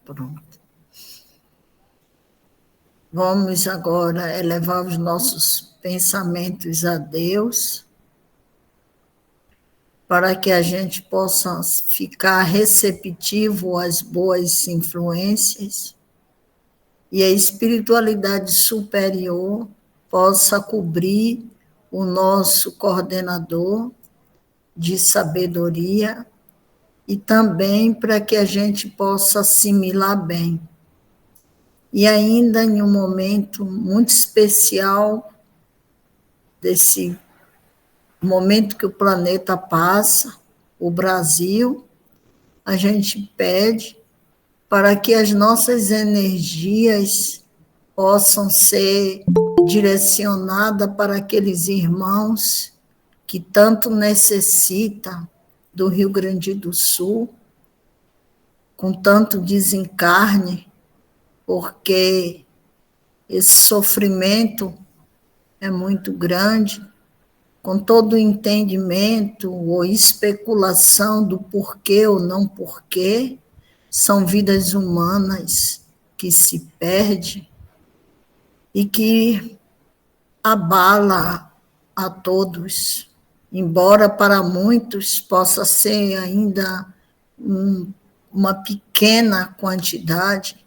Pronto. Vamos agora elevar os nossos pensamentos a Deus, para que a gente possa ficar receptivo às boas influências e a espiritualidade superior possa cobrir o nosso coordenador de sabedoria e também para que a gente possa assimilar bem. E ainda em um momento muito especial, desse momento que o planeta passa, o Brasil, a gente pede para que as nossas energias possam ser direcionadas para aqueles irmãos que tanto necessitam do Rio Grande do Sul, com tanto desencarne, porque esse sofrimento é muito grande, com todo o entendimento ou especulação do porquê ou não porquê, são vidas humanas que se perdem e que abala a todos, embora para muitos possa ser ainda uma pequena quantidade,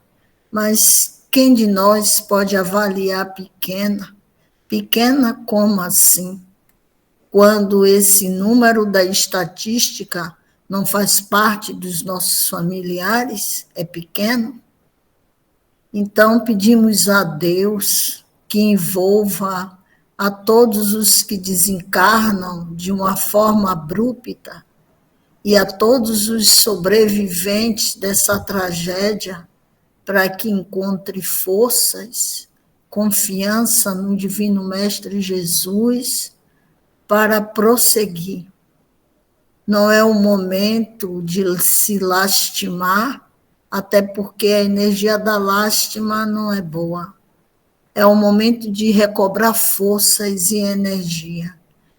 mas quem de nós pode avaliar pequena? Pequena como assim? Quando esse número da estatística não faz parte dos nossos familiares, é pequeno? Então, pedimos a Deus que envolva a todos os que desencarnam de uma forma abrupta e a todos os sobreviventes dessa tragédia, para que encontre forças, confiança no Divino Mestre Jesus, para prosseguir. Não é o momento de se lastimar, até porque a energia da lástima não é boa. É o momento de recobrar forças e energia.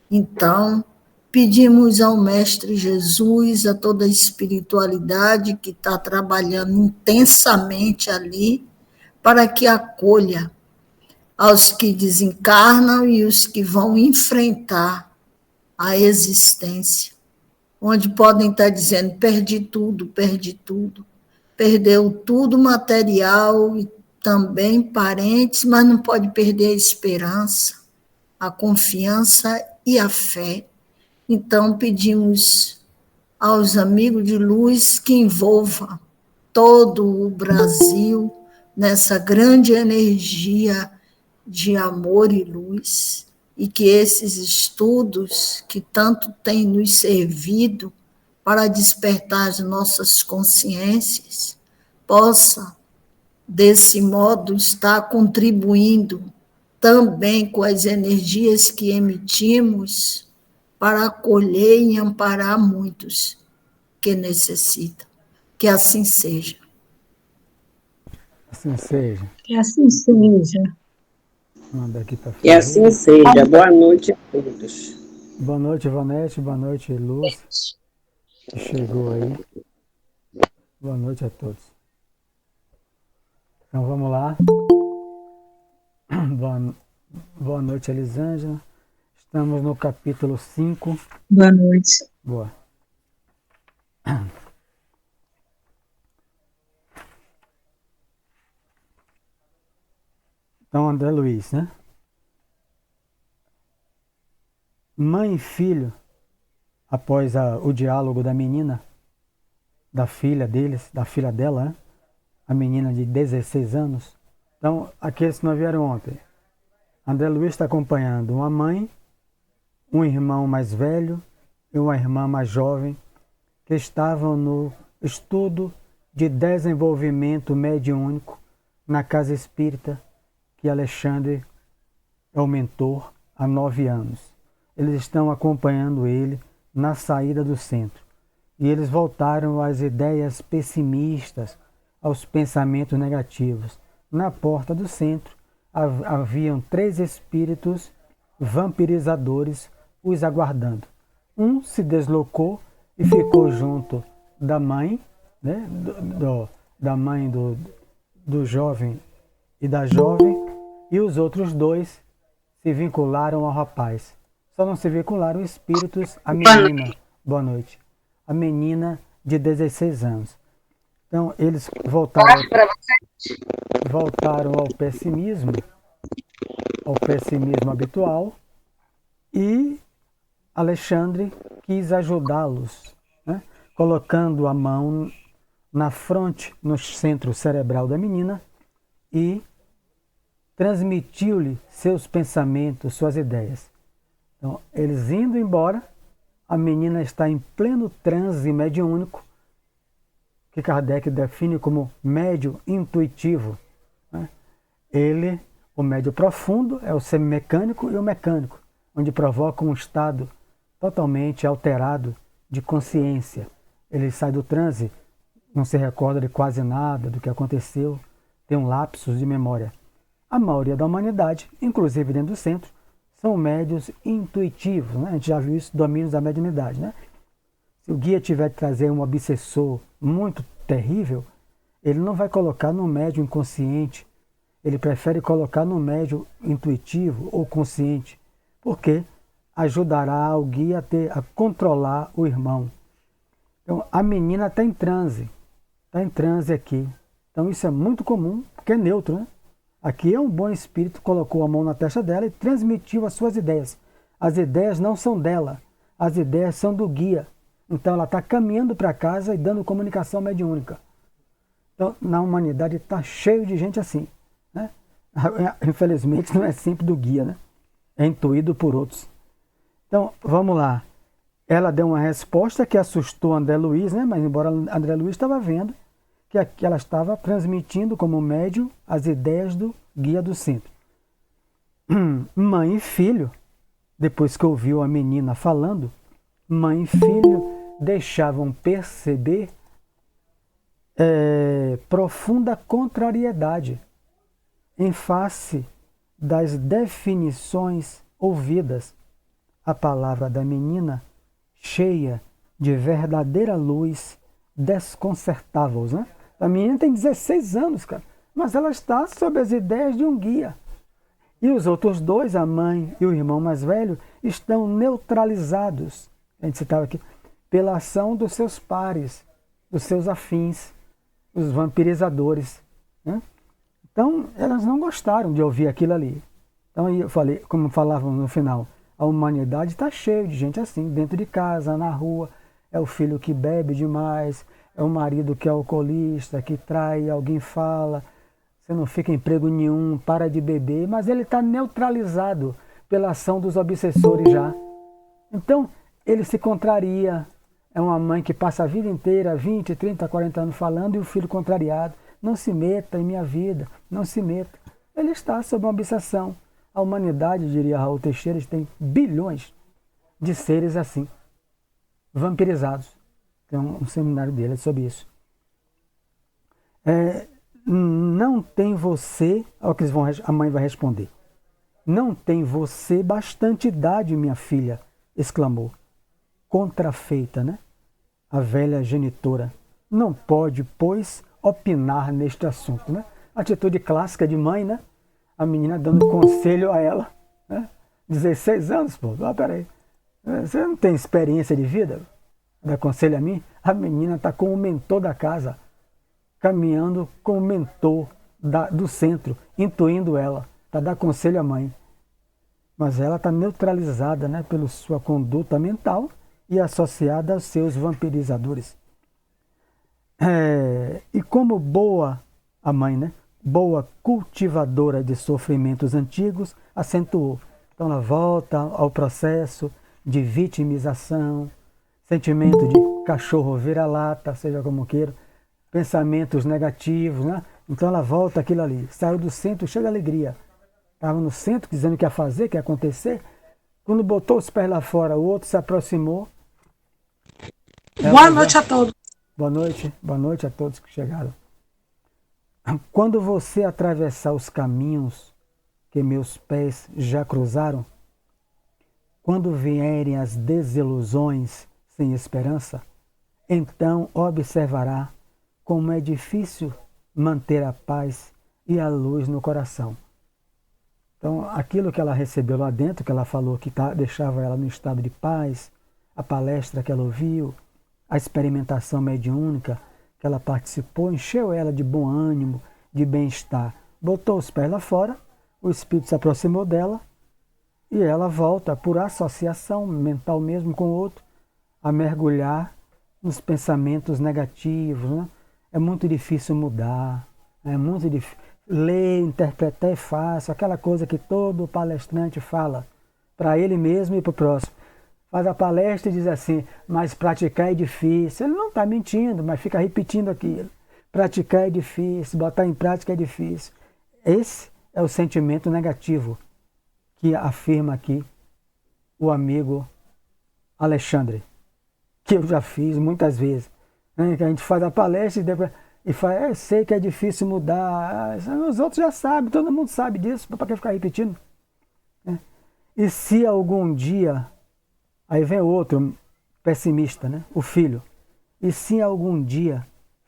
Então, pedimos ao Mestre Jesus, a toda a espiritualidade que está trabalhando intensamente ali, para que acolha aos que desencarnam e os que vão enfrentar a existência, onde podem estar dizendo, perdi tudo, perdeu tudo material e também parentes, mas não pode perder a esperança, a confiança e a fé. Então pedimos aos amigos de luz que envolva todo o Brasil nessa grande energia de amor e luz, e que esses estudos que tanto têm nos servido para despertar as nossas consciências, possa, desse modo, estar contribuindo também com as energias que emitimos para acolher e amparar muitos que necessitam. Que assim seja. Assim seja. Que assim seja. Manda aqui para Que assim seja. Boa noite a todos. Boa noite, Vanete. Boa noite, Luz, que chegou aí. Boa noite a todos. Então vamos lá. Boa noite, Elisângela. Estamos no capítulo 5. Boa noite. Boa. Então, André Luiz, né? Mãe e filho, após o diálogo da menina, da filha deles, da filha dela, né? A menina de 16 anos. Então, aqueles que não vieram ontem. André Luiz está acompanhando uma mãe, um irmão mais velho e uma irmã mais jovem, que estavam no estudo de desenvolvimento mediúnico na casa espírita que Alexandre é o mentor há 9 anos. Eles estão acompanhando ele na saída do centro. E eles voltaram às ideias pessimistas, aos pensamentos negativos. Na porta do centro haviam 3 espíritos vampirizadores os aguardando. Um se deslocou e ficou junto da mãe, né, da mãe do jovem e da jovem, e os outros dois se vincularam ao rapaz. Só não se vincularam espíritos à menina. Boa noite. A menina de 16 anos. Então, eles voltaram ao pessimismo habitual, e Alexandre quis ajudá-los, né? Colocando a mão na fronte, no centro cerebral da menina, e transmitiu-lhe seus pensamentos, suas ideias. Então, eles indo embora, a menina está em pleno transe mediúnico, que Kardec define como médio intuitivo, né? O médio profundo é o semimecânico e o mecânico, onde provoca um estado totalmente alterado de consciência. Ele sai do transe, não se recorda de quase nada do que aconteceu, tem um lapsus de memória. A maioria da humanidade, inclusive dentro do centro, são médios intuitivos, né? A gente já viu isso, domínios da mediunidade, né? Se o guia tiver de trazer um obsessor muito terrível, ele não vai colocar no médio inconsciente, ele prefere colocar no médio intuitivo ou consciente, porque ajudará o guia a controlar o irmão. Então, a menina está em transe aqui. Então, isso é muito comum, porque é neutro, né? Aqui é um bom espírito, colocou a mão na testa dela e transmitiu as suas ideias. As ideias não são dela, as ideias são do guia. Então, ela está caminhando para casa e dando comunicação mediúnica. Então, na humanidade está cheio de gente assim, né? Infelizmente, não é sempre do guia, né? É intuído por outros. Então, vamos lá. Ela deu uma resposta que assustou André Luiz, né? Mas embora André Luiz estava vendo que ela estava transmitindo como médium as ideias do guia do centro. Mãe e filho, depois que ouviu a menina falando, mãe e filho deixavam perceber profunda contrariedade em face das definições ouvidas. A palavra da menina, cheia de verdadeira luz, desconcertava-os, né? A menina tem 16 anos, cara, mas ela está sob as ideias de um guia. E os outros dois, a mãe e o irmão mais velho, estão neutralizados, a gente citava aqui, pela ação dos seus pares, dos seus afins, os vampirizadores, né? Então, elas não gostaram de ouvir aquilo ali. Então, eu falei, como falavam no final, a humanidade está cheia de gente assim, dentro de casa, na rua. É o filho que bebe demais, é o marido que é alcoolista, que trai, alguém fala, você não fica em emprego nenhum, para de beber, mas ele está neutralizado pela ação dos obsessores já. Então, ele se contraria. É uma mãe que passa a vida inteira, 20, 30, 40 anos falando, e o filho contrariado. Não se meta em minha vida, não se meta. Ele está sob uma obsessão. A humanidade, diria Raul Teixeira, tem bilhões de seres assim, vampirizados. Tem um seminário dele sobre isso. Não tem você, olha o que a mãe vai responder. Não tem você bastante idade, minha filha, exclamou. Contrafeita, né? A velha genitora. Não pode, pois, opinar neste assunto, né? Atitude clássica de mãe, né? A menina dando conselho a ela, né? 16 anos, pô, peraí. Você não tem experiência de vida? Dá conselho a mim? A menina está com o mentor da casa, caminhando com o mentor do centro, intuindo ela, para dar conselho à mãe. Mas ela está neutralizada, né, pela sua conduta mental e associada aos seus vampirizadores. E como boa, a mãe, né, boa cultivadora de sofrimentos antigos, acentuou. Então ela volta ao processo de vitimização, sentimento de cachorro vira-lata, seja como queira, pensamentos negativos, né? Então ela volta aquilo ali, saiu do centro, chega a alegria. Estava no centro dizendo o que ia fazer, o que ia acontecer. Quando botou os pés lá fora, o outro se aproximou. Boa noite a todos. Boa noite a todos que chegaram. Quando você atravessar os caminhos que meus pés já cruzaram, quando vierem as desilusões sem esperança, então observará como é difícil manter a paz e a luz no coração. Então, aquilo que ela recebeu lá dentro, que ela falou que deixava ela no estado de paz, a palestra que ela ouviu, a experimentação mediúnica que ela participou, encheu ela de bom ânimo, de bem-estar. Botou os pés lá fora, o espírito se aproximou dela e ela volta, por associação mental mesmo com o outro, a mergulhar nos pensamentos negativos. Né? É muito difícil mudar, é muito difícil. Ler, interpretar é fácil, aquela coisa que todo palestrante fala para ele mesmo e para o próximo. Faz a palestra e diz assim, mas praticar é difícil. Ele não está mentindo, mas fica repetindo aquilo. Praticar é difícil, botar em prática é difícil. Esse é o sentimento negativo que afirma aqui o amigo Alexandre, que eu já fiz muitas vezes. Né? Que a gente faz a palestra e depois... E fala, eu sei que é difícil mudar, os outros já sabem, todo mundo sabe disso, para que ficar repetindo? E se algum dia, aí vem outro pessimista, né? O filho, e se algum dia,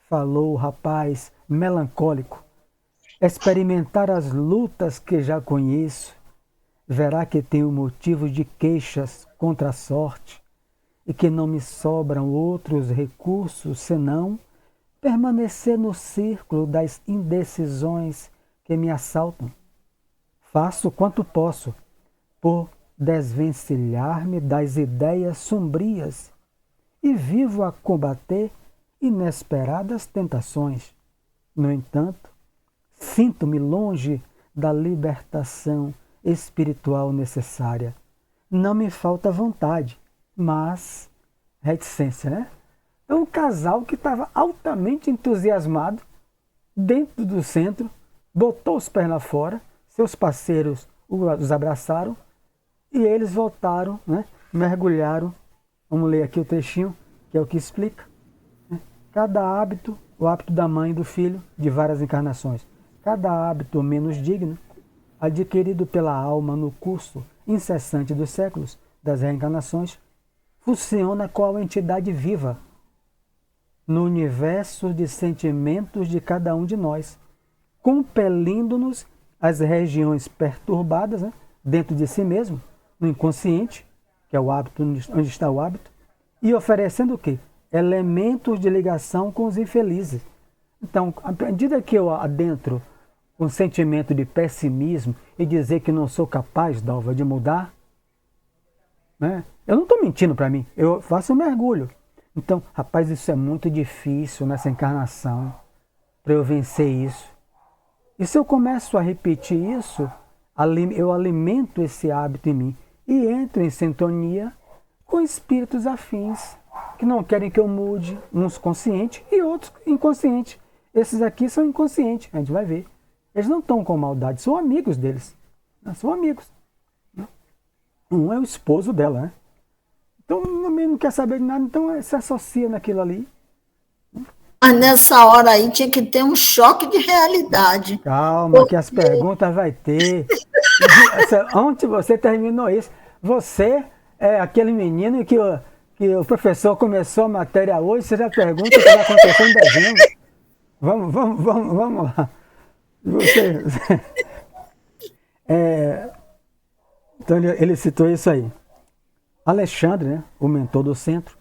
falou o rapaz melancólico, experimentar as lutas que já conheço, verá que tenho motivos de queixas contra a sorte, e que não me sobram outros recursos senão permanecer no círculo das indecisões que me assaltam. Faço quanto posso por desvencilhar-me das ideias sombrias e vivo a combater inesperadas tentações. No entanto, sinto-me longe da libertação espiritual necessária. Não me falta vontade, mas reticência, né? É um casal que estava altamente entusiasmado dentro do centro, botou os pés lá fora, seus parceiros os abraçaram e eles voltaram, né? Mergulharam. Vamos ler aqui o trechinho, que é o que explica. Né? Cada hábito, o hábito da mãe e do filho, de várias encarnações, cada hábito menos digno, adquirido pela alma no curso incessante dos séculos, das reencarnações, funciona qual entidade viva no universo de sentimentos de cada um de nós, compelindo-nos às regiões perturbadas, né, dentro de si mesmo, no inconsciente, que é o hábito, onde está o hábito, e oferecendo o quê? Elementos de ligação com os infelizes. Então, à medida que eu adentro um sentimento de pessimismo e dizer que não sou capaz, Dalva, de mudar, né, eu não estou mentindo para mim, eu faço um mergulho. Então, rapaz, isso é muito difícil nessa encarnação, para eu vencer isso. E se eu começo a repetir isso, eu alimento esse hábito em mim e entro em sintonia com espíritos afins, que não querem que eu mude, uns conscientes e outros inconscientes. Esses aqui são inconscientes, a gente vai ver. Eles não estão com maldade, são amigos deles. São amigos. Um é o esposo dela, né? Então, não quer saber de nada, então se associa naquilo ali. Mas nessa hora aí tinha que ter um choque de realidade. Calma, que as perguntas vai ter. Onde você terminou isso? Você é aquele menino que o professor começou a matéria hoje, você já pergunta o que vai acontecer em dezembro. Vamos lá. Então ele citou isso aí. Alexandre, né, o mentor do centro,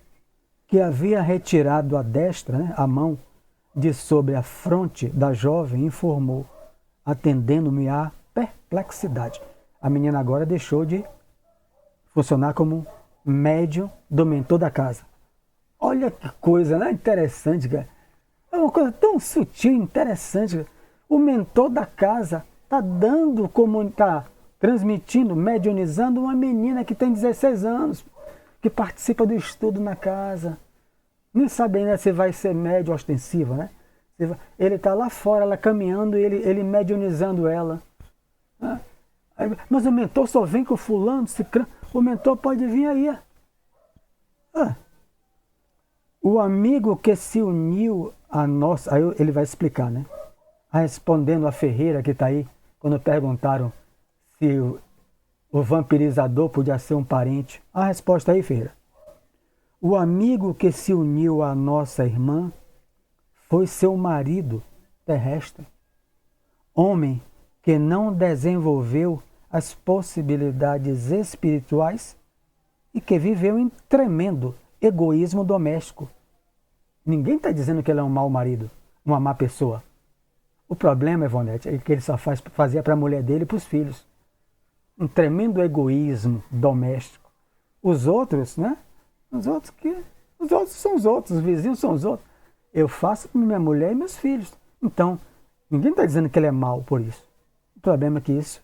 que havia retirado a destra, né, a mão, de sobre a fronte da jovem, informou, atendendo-me à perplexidade. A menina agora deixou de funcionar como médium do mentor da casa. Olha que coisa, né? Interessante, cara. É uma coisa tão sutil e interessante. Cara. O mentor da casa está dando como está transmitindo, mediunizando uma menina que tem 16 anos, que participa do estudo na casa. Não sabe ainda se vai ser médium ostensiva, né? Ele está lá fora, ela caminhando e ele mediunizando ela. Mas o mentor só vem com fulano, o mentor pode vir aí. O amigo que se uniu a nós, aí ele vai explicar, né? Respondendo a Ferreira que está aí, quando perguntaram se o vampirizador podia ser um parente. A resposta aí, Ferreira. O amigo que se uniu à nossa irmã foi seu marido terrestre, homem que não desenvolveu as possibilidades espirituais e que viveu em tremendo egoísmo doméstico. Ninguém está dizendo que ele é um mau marido, uma má pessoa. O problema, Ivonete, é que ele só fazia para a mulher dele e para os filhos. Um tremendo egoísmo doméstico. Os outros, né? Os outros são os outros, os vizinhos são os outros. Eu faço para minha mulher e meus filhos. Então, ninguém está dizendo que ele é mau por isso. O problema é que isso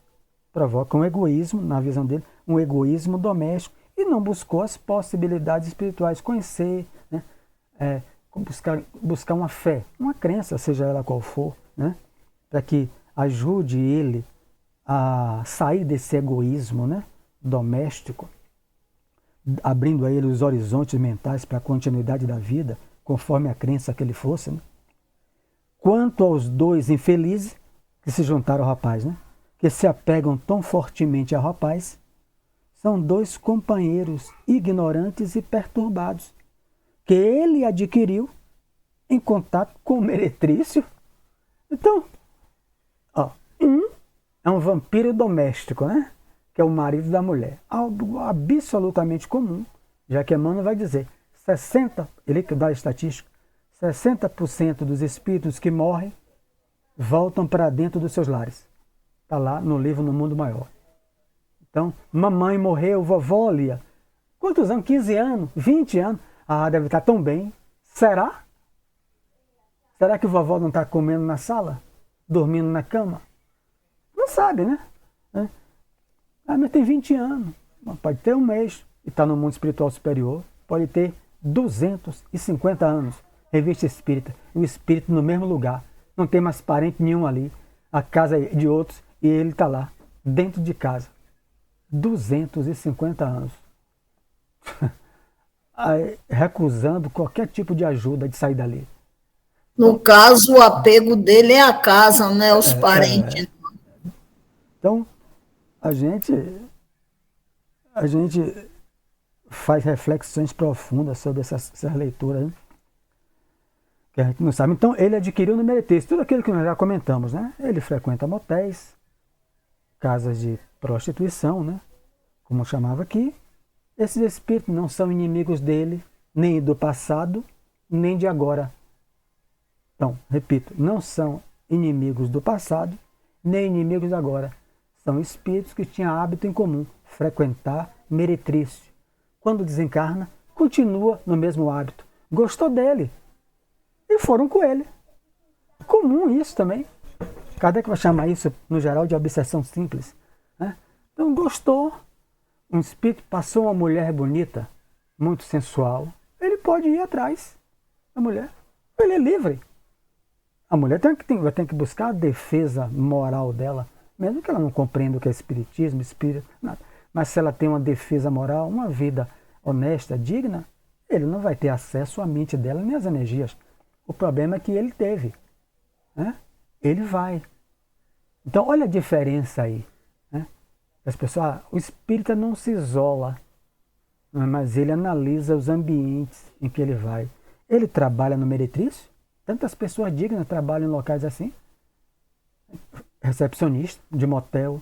provoca um egoísmo, na visão dele, um egoísmo doméstico, e não buscou as possibilidades espirituais, conhecer, né? Buscar uma fé, uma crença, seja ela qual for, né? Para que ajude ele a sair desse egoísmo, né? Doméstico, abrindo a ele os horizontes mentais para a continuidade da vida, conforme a crença que ele fosse, né? Quanto aos dois infelizes que se juntaram ao rapaz, né? Que se apegam tão fortemente ao rapaz, são dois companheiros ignorantes e perturbados, que ele adquiriu em contato com o meretrício. Então, um é um vampiro doméstico, né? Que é o marido da mulher. Algo absolutamente comum, já que Emmanuel vai dizer, ele que dá a estatística, 60% dos espíritos que morrem voltam para dentro dos seus lares. Está lá no livro No Mundo Maior. Então, mamãe morreu, vovó Lia. Quantos anos? 15 anos? 20 anos? Ah, deve estar tão bem. Será? Será que vovó não está comendo na sala? Dormindo na cama? Não sabe, né? Ah, mas tem 20 anos. Pode ter um mês e está no mundo espiritual superior. Pode ter 250 anos. Revista espírita. E o espírito no mesmo lugar. Não tem mais parente nenhum ali. A casa é de outros e ele está lá, dentro de casa. 250 anos. Recusando qualquer tipo de ajuda de sair dali. No caso, o apego dele é a casa, né? Os parentes. Então, a gente faz reflexões profundas sobre essas leituras, né? Que a gente não sabe. Então, ele adquiriu no meretrício tudo aquilo que nós já comentamos, né? Ele frequenta motéis, casas de prostituição, né? Como chamava aqui. Esses espíritos não são inimigos dele, nem do passado, nem de agora. Então, repito, não são inimigos do passado, nem inimigos de agora. São espíritos que tinham hábito em comum, frequentar meretrício. Quando desencarna, continua no mesmo hábito. Gostou dele. E foram com ele. Comum isso também. Kardec vai chamar isso, no geral, de obsessão simples, né? Então, gostou. Um espírito passou uma mulher bonita, muito sensual. Ele pode ir atrás da mulher. Ele é livre. A mulher vai ter que buscar a defesa moral dela, mesmo que ela não compreenda o que é espiritismo, espírito, nada. Mas se ela tem uma defesa moral, uma vida honesta, digna, ele não vai ter acesso à mente dela nem às energias. O problema é que ele teve, né? Ele vai. Então, olha a diferença aí, né? As pessoas, o espírita não se isola, mas ele analisa os ambientes em que ele vai. Ele trabalha no meretrício. Tantas pessoas dignas trabalham em locais assim. Recepcionista de motel,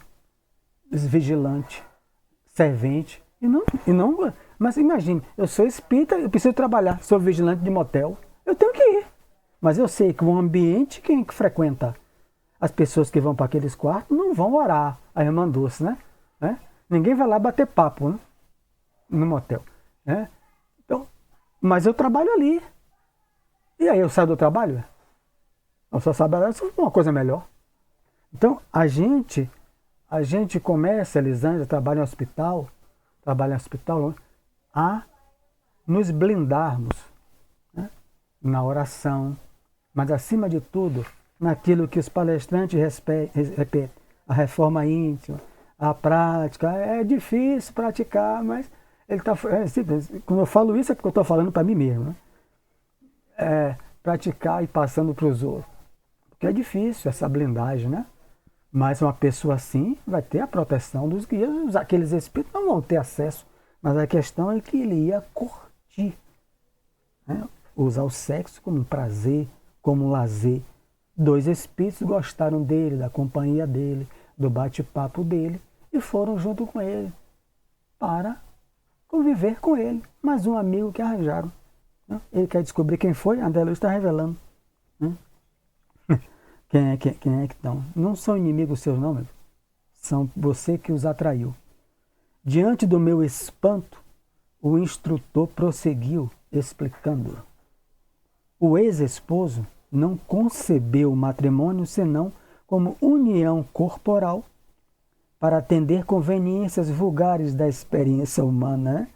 vigilante, servente. Mas imagine, eu sou espírita, eu preciso trabalhar, sou vigilante de motel. Eu tenho que ir. Mas eu sei que o ambiente, quem frequenta as pessoas que vão para aqueles quartos, não vão orar a irmã Dulce, né? Ninguém vai lá bater papo, né? No motel, né? Então, mas eu trabalho ali. E aí eu saio do trabalho? Eu só trabalho uma coisa melhor. Então, a gente começa, Elisângela, trabalha em hospital, a nos blindarmos, né? Na oração, mas acima de tudo, naquilo que os palestrantes repetem, a reforma íntima, a prática. É difícil praticar, mas quando eu falo isso é porque eu estou falando para mim mesmo, né? Praticar e passando para os outros. Porque é difícil essa blindagem, né? Mas uma pessoa assim vai ter a proteção dos guias, aqueles espíritos não vão ter acesso, mas a questão é que ele ia curtir, né? Usar o sexo como um prazer, como lazer. 2 espíritos gostaram dele, da companhia dele, do bate-papo dele e foram junto com ele para conviver com ele. Mais um amigo que arranjaram. Ele quer descobrir quem foi, André Luiz está revelando. Quem é que estão? Não são inimigos seus, não, meu. São você que os atraiu. Diante do meu espanto, o instrutor prosseguiu, explicando. O ex-esposo não concebeu o matrimônio senão como união corporal para atender conveniências vulgares da experiência humana. Né?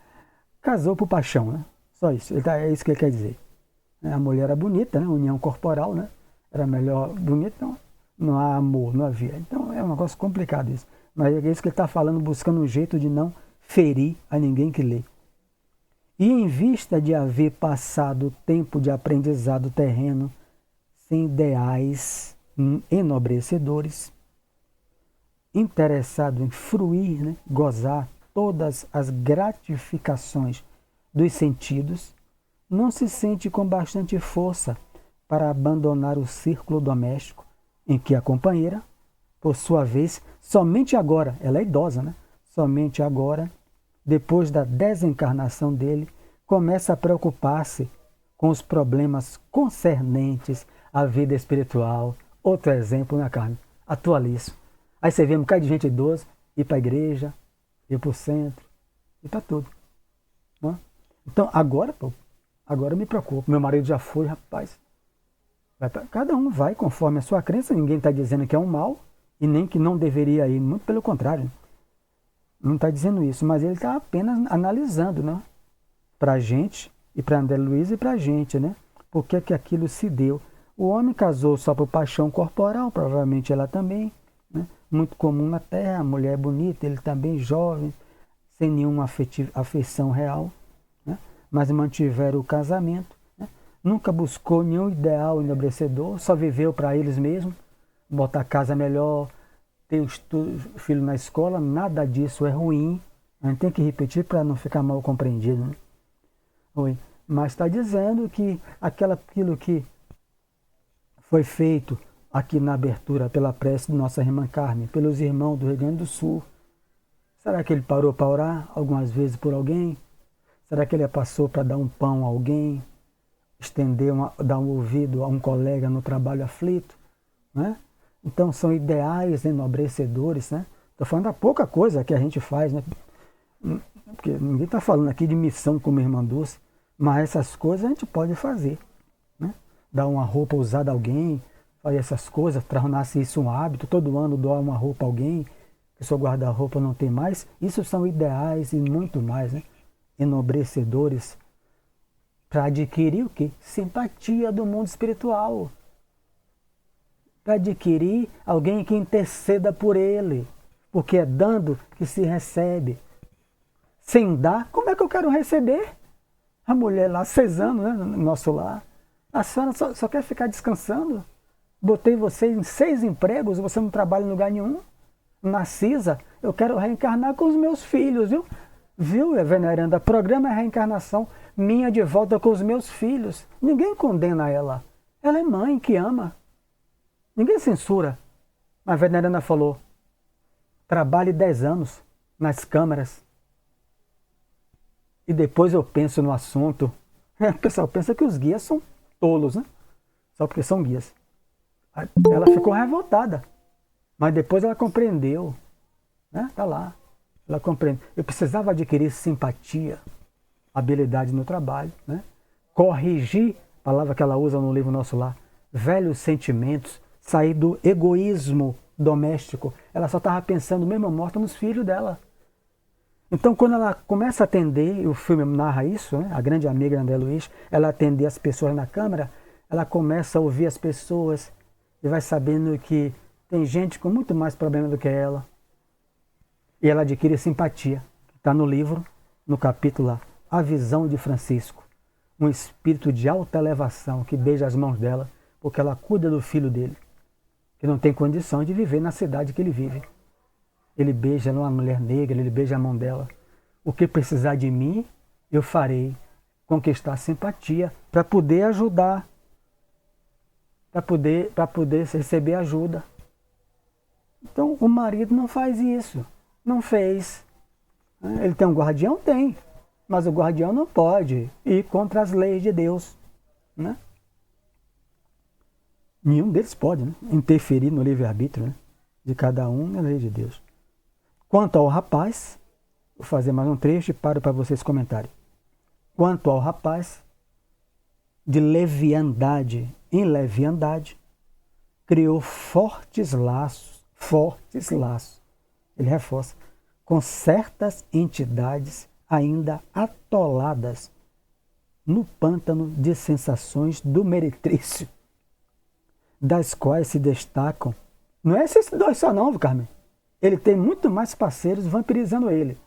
Casou por paixão, né? Só isso. É isso que ele quer dizer. A mulher era bonita, né? União corporal, né? Era melhor bonita, então não há amor, não havia. Então é um negócio complicado isso. Mas é isso que ele está falando, buscando um jeito de não ferir a ninguém que lê. E em vista de haver passado tempo de aprendizado terreno sem ideais enobrecedores, interessado em fruir, né, gozar todas as gratificações dos sentidos, não se sente com bastante força para abandonar o círculo doméstico em que a companheira, por sua vez, somente agora, ela é idosa, né? Somente agora, depois da desencarnação dele, começa a preocupar-se com os problemas concernentes à vida espiritual. Outro exemplo, né, Carmen? Atualíssimo. Aí você vê um bocado de gente idosa ir para a igreja, ir para o centro, ir para tudo. Né? Então, agora eu me preocupo. Meu marido já foi, rapaz. Cada um vai conforme a sua crença. Ninguém está dizendo que é um mal e nem que não deveria ir. Muito pelo contrário. Não está dizendo isso, mas ele está apenas analisando, né? Para a gente, e para André Luiz e para a gente, né? Por que que aquilo se deu? O homem casou só por paixão corporal, provavelmente ela também. Né? Muito comum na Terra, a mulher é bonita, ele também jovem, sem nenhuma afeição real. Né? Mas mantiveram o casamento. Né? Nunca buscou nenhum ideal enobrecedor, só viveu para eles mesmos, botar a casa melhor, ter o filho na escola, nada disso é ruim. A gente tem que repetir para não ficar mal compreendido. Né? Oi. Mas está dizendo que aquilo que foi feito aqui na abertura pela prece de nossa irmã Carmen, pelos irmãos do Rio Grande do Sul, será que ele parou para orar algumas vezes por alguém? Será que ele passou para dar um pão a alguém? Dar um ouvido a um colega no trabalho aflito? Né? Então são ideais enobrecedores, né? Estou falando da pouca coisa que a gente faz, né? Porque ninguém está falando aqui de missão como irmã Dulce, mas essas coisas a gente pode fazer. Né? Dar uma roupa usada a alguém, fazer essas coisas, tornar-se isso um hábito, todo ano doar uma roupa a alguém, que seu guarda-roupa não tem mais. Isso são ideais e muito mais, né? Enobrecedores para adquirir o quê? Simpatia do mundo espiritual. Para adquirir alguém que interceda por ele, porque é dando que se recebe. Sem dar, como é que eu quero receber? A mulher lá, 6 anos, né, no nosso lar. A senhora só quer ficar descansando? Botei você em 6 empregos, você não trabalha em lugar nenhum. Narcisa, eu quero reencarnar com os meus filhos, viu? Viu, veneranda? Programa é reencarnação minha de volta com os meus filhos. Ninguém condena ela. Ela é mãe que ama. Ninguém censura. Mas a veneranda falou, trabalhe 10 anos nas câmaras. E depois eu penso no assunto. O pessoal pensa que os guias são tolos, né? Só porque são guias. Ela ficou revoltada. Mas depois ela compreendeu. Né? Tá lá. Ela compreende. Eu precisava adquirir simpatia, habilidade no trabalho. Né? Corrigir, palavra que ela usa no livro Nosso Lar, velhos sentimentos, sair do egoísmo doméstico. Ela só estava pensando, mesmo morta, nos filhos dela. Então, quando ela começa a atender, e o filme narra isso, né? A grande amiga André Luiz, ela atender as pessoas na câmara, ela começa a ouvir as pessoas e vai sabendo que tem gente com muito mais problema do que ela. E ela adquire simpatia. Está no livro, no capítulo lá, A Visão de Francisco. Um espírito de alta elevação que beija as mãos dela, porque ela cuida do filho dele, que não tem condição de viver na cidade que ele vive. Ele beija uma mulher negra, ele beija a mão dela. O que precisar de mim, eu farei. Conquistar simpatia para poder ajudar. para poder receber ajuda. Então o marido não faz isso, não fez. Ele tem um guardião? Tem, mas o guardião não pode ir contra as leis de Deus, né? Nenhum deles pode, né, interferir no livre-arbítrio, né, de cada um na lei de Deus. Quanto ao rapaz, vou fazer mais um trecho e paro para vocês comentarem. Quanto ao rapaz, de leviandade em leviandade, criou fortes laços, ele reforça, com certas entidades ainda atoladas no pântano de sensações do meretrício, das quais se destacam, não é esses dois só não, Carmen, ele tem muito mais parceiros vampirizando ele,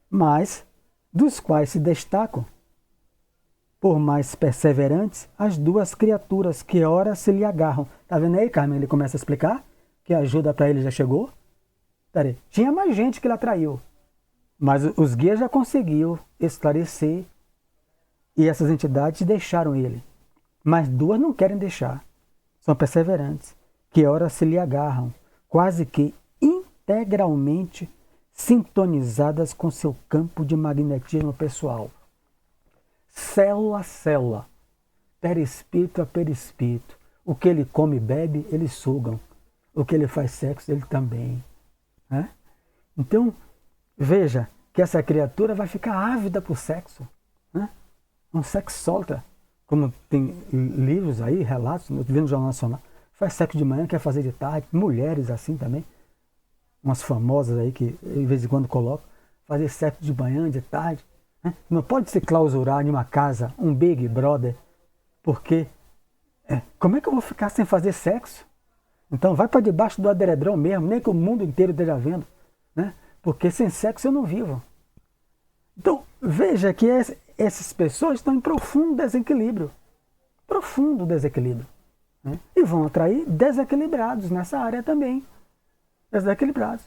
mas dos quais se destacam, por mais perseverantes, as duas criaturas que ora se lhe agarram. Tá vendo aí, Carmen? Ele começa a explicar que a ajuda para ele já chegou. Peraí, tinha mais gente que ele atraiu, mas os guias já conseguiu esclarecer e essas entidades deixaram ele. Mas duas não querem deixar. São perseverantes, que ora se lhe agarram, quase que integralmente sintonizadas com seu campo de magnetismo pessoal. Célula a célula, perispírito a perispírito. O que ele come e bebe, eles sugam. O que ele faz sexo, ele também. Né? Então, veja que essa criatura vai ficar ávida por sexo. Né? Um sexólatra, como tem livros aí, relatos, vendo no Jornal Nacional, faz sexo de manhã, quer fazer de tarde, mulheres assim também, umas famosas aí que de vez em quando colocam, fazer sexo de manhã, de tarde. Não pode se clausurar em uma casa, um Big Brother, porque como é que eu vou ficar sem fazer sexo? Então vai para debaixo do adredrão mesmo, nem que o mundo inteiro esteja vendo, né? Porque sem sexo eu não vivo. Então veja que essas pessoas estão em profundo desequilíbrio, né? E vão atrair desequilibrados nessa área também, desequilibrados.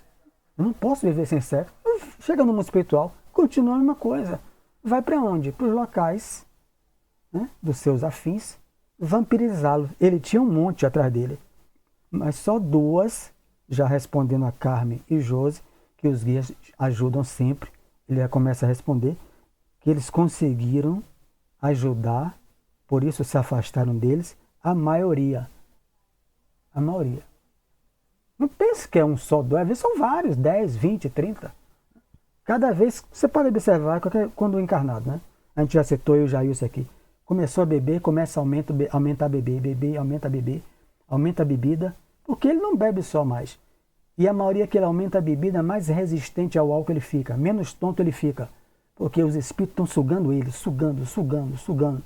Eu não posso viver sem sexo. Chega no mundo espiritual, continua a mesma coisa. Vai para onde? Para os locais, né, dos seus afins, vampirizá-lo. Ele tinha um monte atrás dele. Mas só duas, já respondendo a Carmen e Josi, que os guias ajudam sempre, ele já começa a responder, que eles conseguiram ajudar, por isso se afastaram deles, a maioria. A maioria. Não pense que é um só, às vezes são vários, 10, 20, 30. Cada vez, você pode observar, quando o encarnado, né? A gente já citou, eu já isso aqui. Começou a beber, aumenta a beber, aumenta a bebida, porque ele não bebe só mais. E a maioria que ele aumenta a bebida, mais resistente ao álcool ele fica, menos tonto ele fica. Porque os espíritos estão sugando ele, sugando,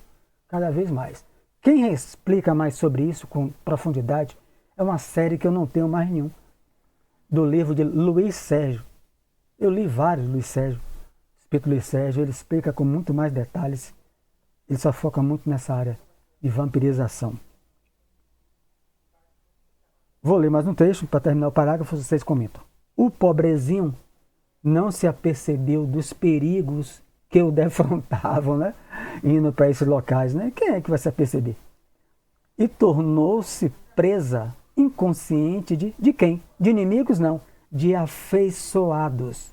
cada vez mais. Quem explica mais sobre isso com profundidade é uma série que eu não tenho mais nenhum, do livro de Luiz Sérgio. Eu li vários Luiz Sérgio, o Espírito Luiz Sérgio, ele explica com muito mais detalhes, ele só foca muito nessa área de vampirização. Vou ler mais um trecho para terminar o parágrafo, vocês comentam. O pobrezinho não se apercebeu dos perigos que o defrontavam, né? Indo para esses locais, né? Quem é que vai se aperceber? E tornou-se presa inconsciente de quem? De inimigos, não. De afeiçoados,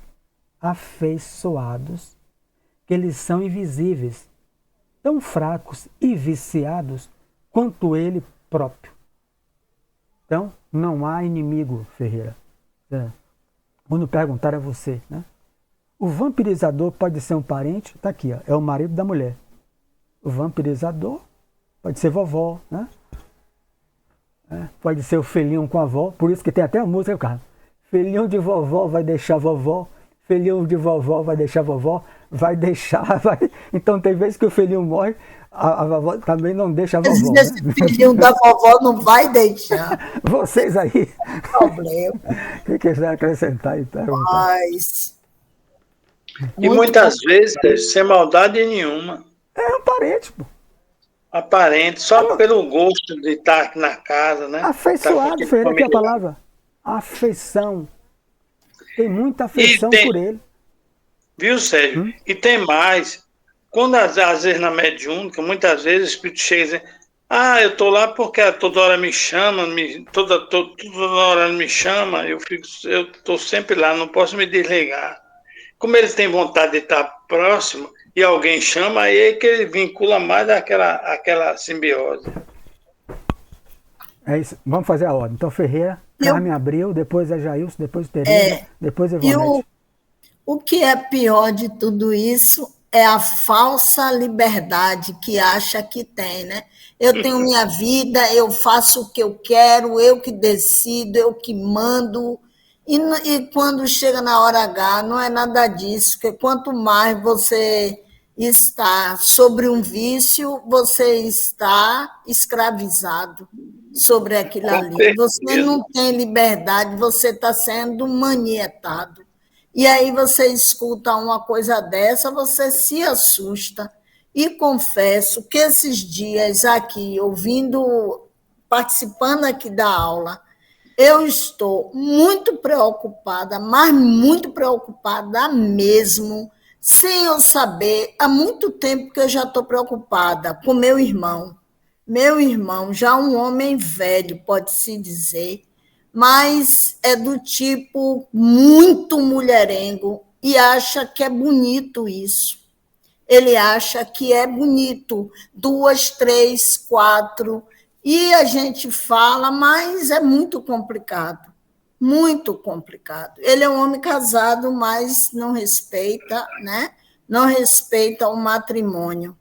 que eles são invisíveis, tão fracos e viciados quanto ele próprio. Então, não há inimigo, Ferreira. Quando perguntar a você, né? O vampirizador pode ser um parente, está aqui, ó, é o marido da mulher. O vampirizador pode ser vovó, né? Pode ser o filhinho com a avó, por isso que tem até a música, cara. Filhinho de vovó vai deixar vovó, filhinho de vovó vai deixar vovó, vai. Então tem vezes que o filhinho morre, a vovó também não deixa a vovó. Esse filhinho da vovó não vai deixar. Vocês aí. Problema. O que quiser acrescentar e perguntar. Mas. E muitas vezes, sem maldade nenhuma. É um parente, pô. Aparente, só pelo gosto de estar aqui na casa, né? Afeiçoado, Ferreira, que é a palavra. Afeição. Tem muita afeição por ele. Viu, Sérgio? E tem mais. Quando às vezes na mediúnica, muitas vezes o espírito chega e diz, Ah, eu tô lá porque toda hora me chama, toda hora me chama, eu tô sempre lá, não posso me desligar. Como ele tem vontade de estar próximo e alguém chama, aí é que ele vincula mais aquela simbiose. É isso. Vamos fazer a ordem. Então, Ferreira, Eu, Carmen Abreu, depois a Jailson, depois Tereza, depois e Ivonete. o que é pior de tudo isso é a falsa liberdade que acha que tem, né? Eu tenho minha vida, eu faço o que eu quero, eu que decido, eu que mando. E quando chega na hora H, não é nada disso, porque quanto mais você está sobre um vício, você está escravizado sobre aquilo Com ali. Você certeza. não tem liberdade, você está sendo manietado. E aí você escuta uma coisa dessa, você se assusta. E confesso que esses dias aqui, participando aqui da aula, eu estou muito preocupada, mas muito preocupada mesmo, sem eu saber, há muito tempo que eu já estou preocupada com meu irmão. Meu irmão, já um homem velho, pode-se dizer, mas é do tipo muito mulherengo e acha que é bonito isso. Ele acha que é bonito, 2, 3, 4, e a gente fala, mas é muito complicado, muito complicado. Ele é um homem casado, mas não respeita, né? Não respeita o matrimônio.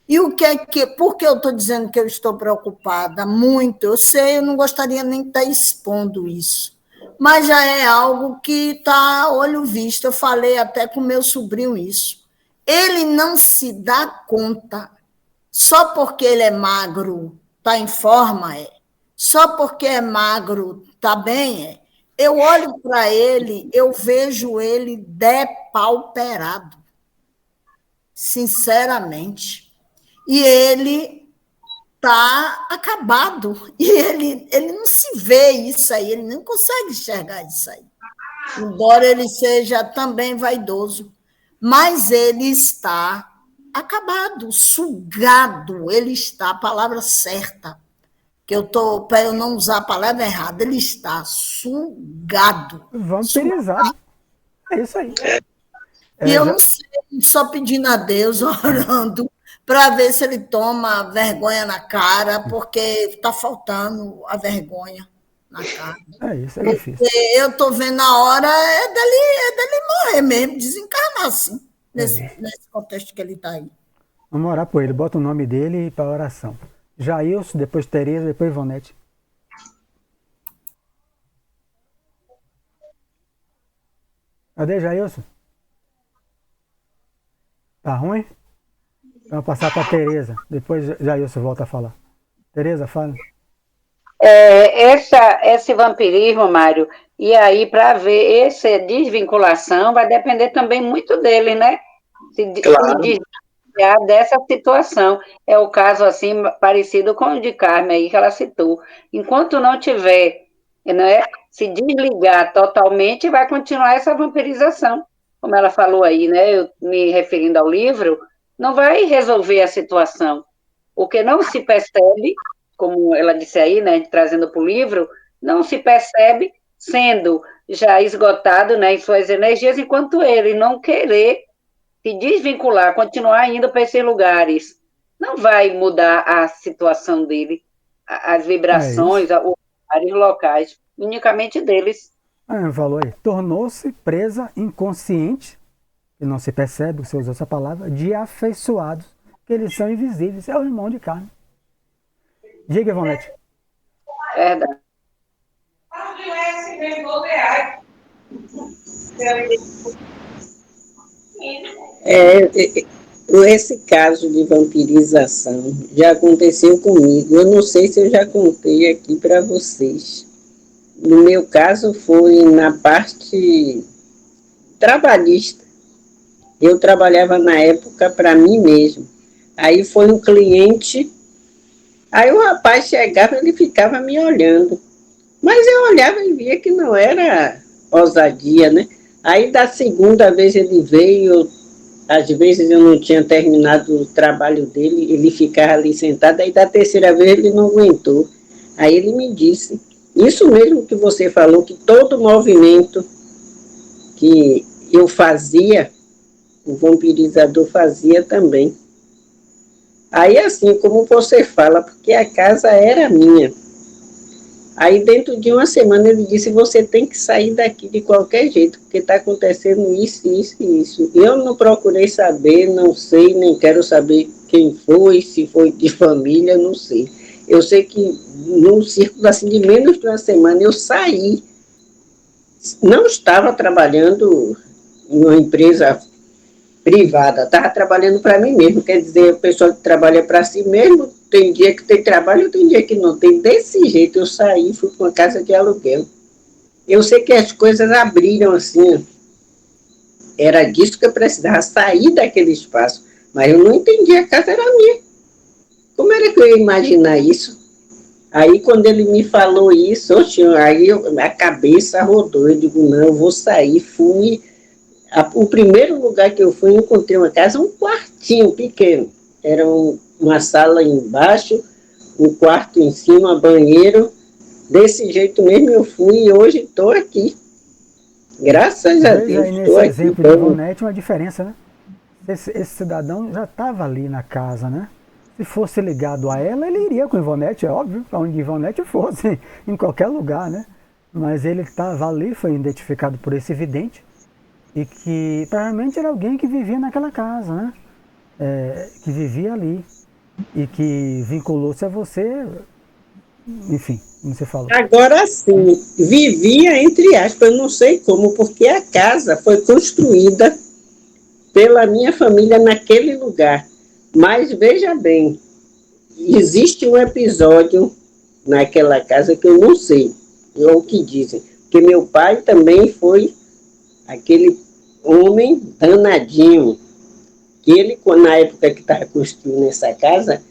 E o que é que. Por que eu estou dizendo que eu estou preocupada? Muito. Eu sei, eu não gostaria nem de estar expondo isso. Mas já é algo que está a olho visto. Eu falei até com meu sobrinho isso. Ele não se dá conta, só porque ele é magro, está em forma, é. Só porque é magro, está bem, é. Eu olho para ele, eu vejo ele depauperado, sinceramente. E ele está acabado. E ele não se vê isso aí, ele não consegue enxergar isso aí. Embora ele seja também vaidoso. Mas ele está acabado, sugado. Ele está, a palavra certa, que eu estou, para eu não usar a palavra errada, ele está sugado. Vampirizado. É isso aí. E eu não sei, só pedindo a Deus, orando, para ver se ele toma vergonha na cara, porque está faltando a vergonha na cara. É isso, é difícil. Eu estou vendo a hora dele morrer mesmo, desencarnar, assim, nesse contexto que ele está aí. Vamos orar por ele. Bota o nome dele para oração. Jailson, depois Tereza, depois Ivonete. Cadê Jailson? Tá ruim? Vamos passar para Tereza. Depois Jailson volta a falar. Tereza, fala. Esse vampirismo, Mário, e aí para ver essa desvinculação vai depender também muito dele, né? Se desviar dessa situação. É o caso assim parecido com o de Carmen aí que ela citou. Enquanto não tiver, né, se desligar totalmente, vai continuar essa vampirização, como ela falou aí, né? Eu me referindo ao livro, não vai resolver a situação. O que não se percebe, como ela disse aí, né, trazendo para o livro, não se percebe sendo já esgotado, né, em suas energias, enquanto ele não querer se desvincular, continuar indo para esses lugares. Não vai mudar a situação dele, as vibrações, os vários locais, unicamente deles. Falou aí. Tornou-se presa inconsciente, que não se percebe, você usou essa palavra, de afeiçoados, que eles são invisíveis. É o irmão de carne. Diga, Ivonete. Verdade. Esse caso de vampirização já aconteceu comigo. Eu não sei se eu já contei aqui para vocês. No meu caso foi na parte trabalhista. Eu trabalhava na época para mim mesmo. Aí foi um cliente. Aí o rapaz chegava, ele ficava me olhando. Mas eu olhava e via que não era ousadia, né? Aí da segunda vez ele veio, às vezes eu não tinha terminado o trabalho dele, ele ficava ali sentado, aí da terceira vez ele não aguentou. Aí ele me disse, isso mesmo que você falou, que todo movimento que eu fazia, o vampirizador fazia também. Aí assim, como você fala, porque a casa era minha. Aí dentro de uma semana ele disse, você tem que sair daqui de qualquer jeito, porque está acontecendo isso, isso e isso. Eu não procurei saber, não sei, nem quero saber quem foi, se foi de família, não sei. Eu sei que num círculo assim de menos de uma semana eu saí. Não estava trabalhando em uma empresa privada, estava trabalhando para mim mesmo, quer dizer, a pessoa que trabalha para si mesmo, tem dia que tem trabalho, tem dia que não tem. Desse jeito eu saí e fui para uma casa de aluguel. Eu sei que as coisas abriram assim, era disso que eu precisava, sair daquele espaço, mas eu não entendi, a casa era minha. Como era que eu ia imaginar isso? Aí quando ele me falou isso, aí a cabeça rodou, eu digo, não, eu vou sair, fui. O primeiro lugar que eu fui, eu encontrei uma casa, um quartinho pequeno. Era uma sala embaixo, um quarto em cima, banheiro. Desse jeito mesmo eu fui e hoje estou aqui. Graças a Veja Deus, aí nesse estou aqui. exemplo de Ivonete uma diferença, né? Esse cidadão já estava ali na casa, né? Se fosse ligado a ela, ele iria com Ivonete, é óbvio, para onde Ivonete fosse, em qualquer lugar, né? Mas ele estava ali, foi identificado por esse vidente, e que provavelmente era alguém que vivia naquela casa, né? Que vivia ali, e que vinculou-se a você, enfim, como você falou. Agora sim, vivia entre aspas, eu não sei como, porque a casa foi construída pela minha família naquele lugar. Mas veja bem, existe um episódio naquela casa que eu não sei, é o que dizem, que meu pai também foi aquele homem danadinho, que ele, na época que estava construindo essa casa,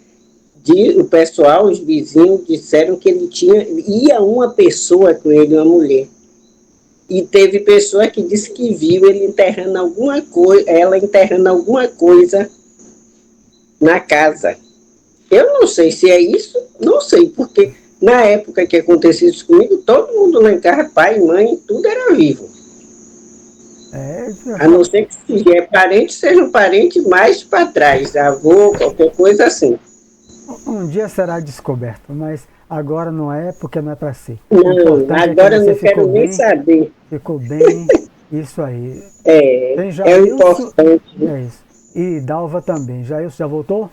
o pessoal, os vizinhos, disseram que ele ia uma pessoa com ele, uma mulher. E teve pessoa que disse que viu ele enterrando alguma coisa, ela enterrando alguma coisa na casa. Eu não sei se é isso, não sei, porque na época que aconteceu isso comigo, todo mundo lá em casa, pai, mãe, tudo era vivo. A não ser que se é parente, seja um parente mais para trás, avô, qualquer coisa assim. Um dia será descoberto, mas agora não é porque não é para ser. Não, agora eu não quero nem saber. Ficou bem, isso aí. É o importante. É isso. E Dalva também. Jailson já voltou?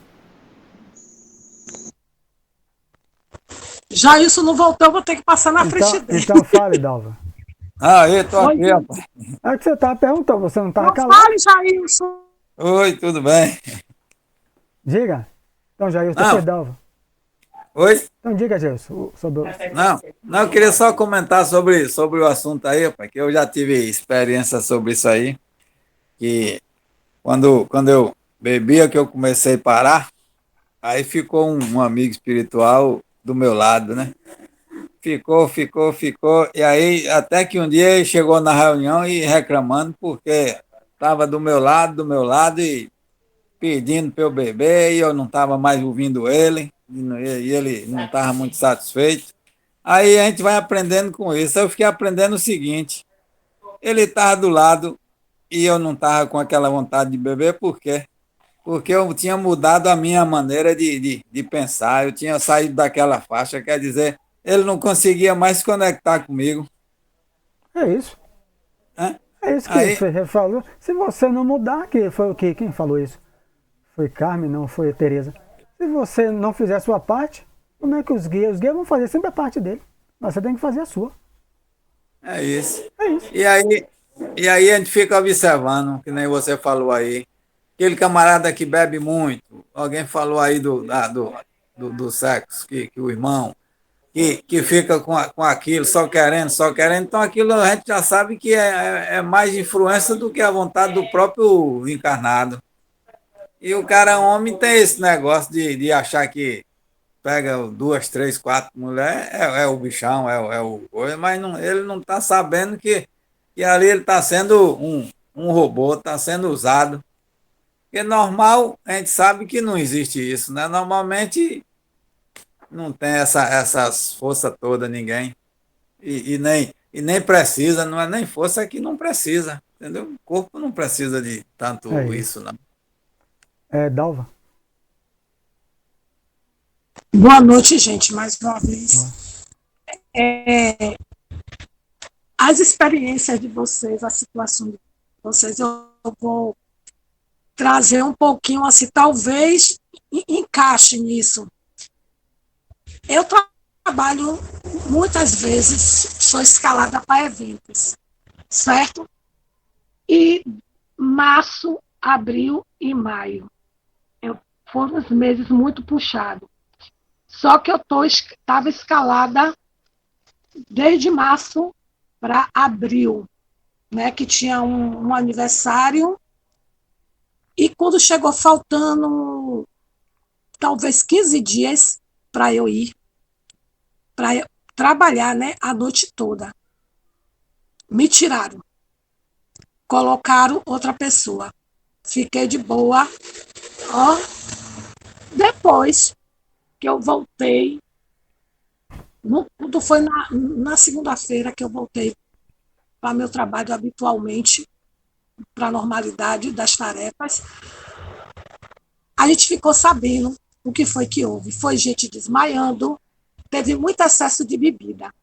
Jailson não voltou, eu vou ter que passar na frente dele. Então fale, Dalva. Eu tô aqui, rapaz. É o que você estava perguntando, você não estava Não calado. fale, Jailson. Oi, tudo bem? Diga. Então, Jailson, depois Dalva. Oi? Então diga, Jailson, sobre... Não, eu queria só comentar sobre o assunto aí, rapaz, que eu já tive experiência sobre isso aí, que quando eu bebia, que eu comecei a parar, aí ficou um amigo espiritual do meu lado, né? Ficou, e aí até que um dia ele chegou na reunião e reclamando porque estava do meu lado e pedindo para eu beber e eu não estava mais ouvindo ele e ele não estava muito satisfeito. Aí a gente vai aprendendo com isso. Eu fiquei aprendendo o seguinte, ele estava do lado e eu não estava com aquela vontade de beber, por quê? Porque eu tinha mudado a minha maneira de pensar, eu tinha saído daquela faixa, quer dizer, ele não conseguia mais se conectar comigo. É isso. É isso que Aí, você falou. Se você não mudar, que foi o quê? Quem falou isso? Foi Carmen, não foi Tereza. Se você não fizer a sua parte, como é que os guias vão fazer sempre a parte dele? Mas você tem que fazer a sua. É isso. É isso. E aí a gente fica observando, que nem você falou aí, aquele camarada que bebe muito, alguém falou aí do sexo, que o irmão, que fica com aquilo, só querendo, então aquilo a gente já sabe que é mais influência do que a vontade do próprio encarnado. E o cara, homem, tem esse negócio de achar que pega 2, 3, 4 mulheres, é o bichão, é o coisa, mas ele não está sabendo que ali ele está sendo um robô, está sendo usado. Porque normal, a gente sabe que não existe isso, né? Normalmente não tem essas forças todas, ninguém. E nem precisa, não é nem força que não precisa, entendeu? O corpo não precisa de É tanto isso. isso, não. Dalva? Boa noite, gente, mais uma vez. As experiências de vocês, a situação de vocês, eu vou trazer um pouquinho assim, talvez encaixe nisso. Eu trabalho muitas vezes, sou escalada para eventos, certo? E março, abril e maio foram os meses muito puxados. Só que eu estava escalada desde março para abril, né, que tinha um aniversário, e quando chegou faltando talvez 15 dias para eu ir, para trabalhar, né, a noite toda, me tiraram, colocaram outra pessoa. Fiquei de boa. Ó, depois que eu voltei, tudo foi na segunda-feira que eu voltei para meu trabalho habitualmente, para a normalidade das tarefas. A gente ficou sabendo o que foi que houve. Foi gente desmaiando, teve muito excesso de bebida.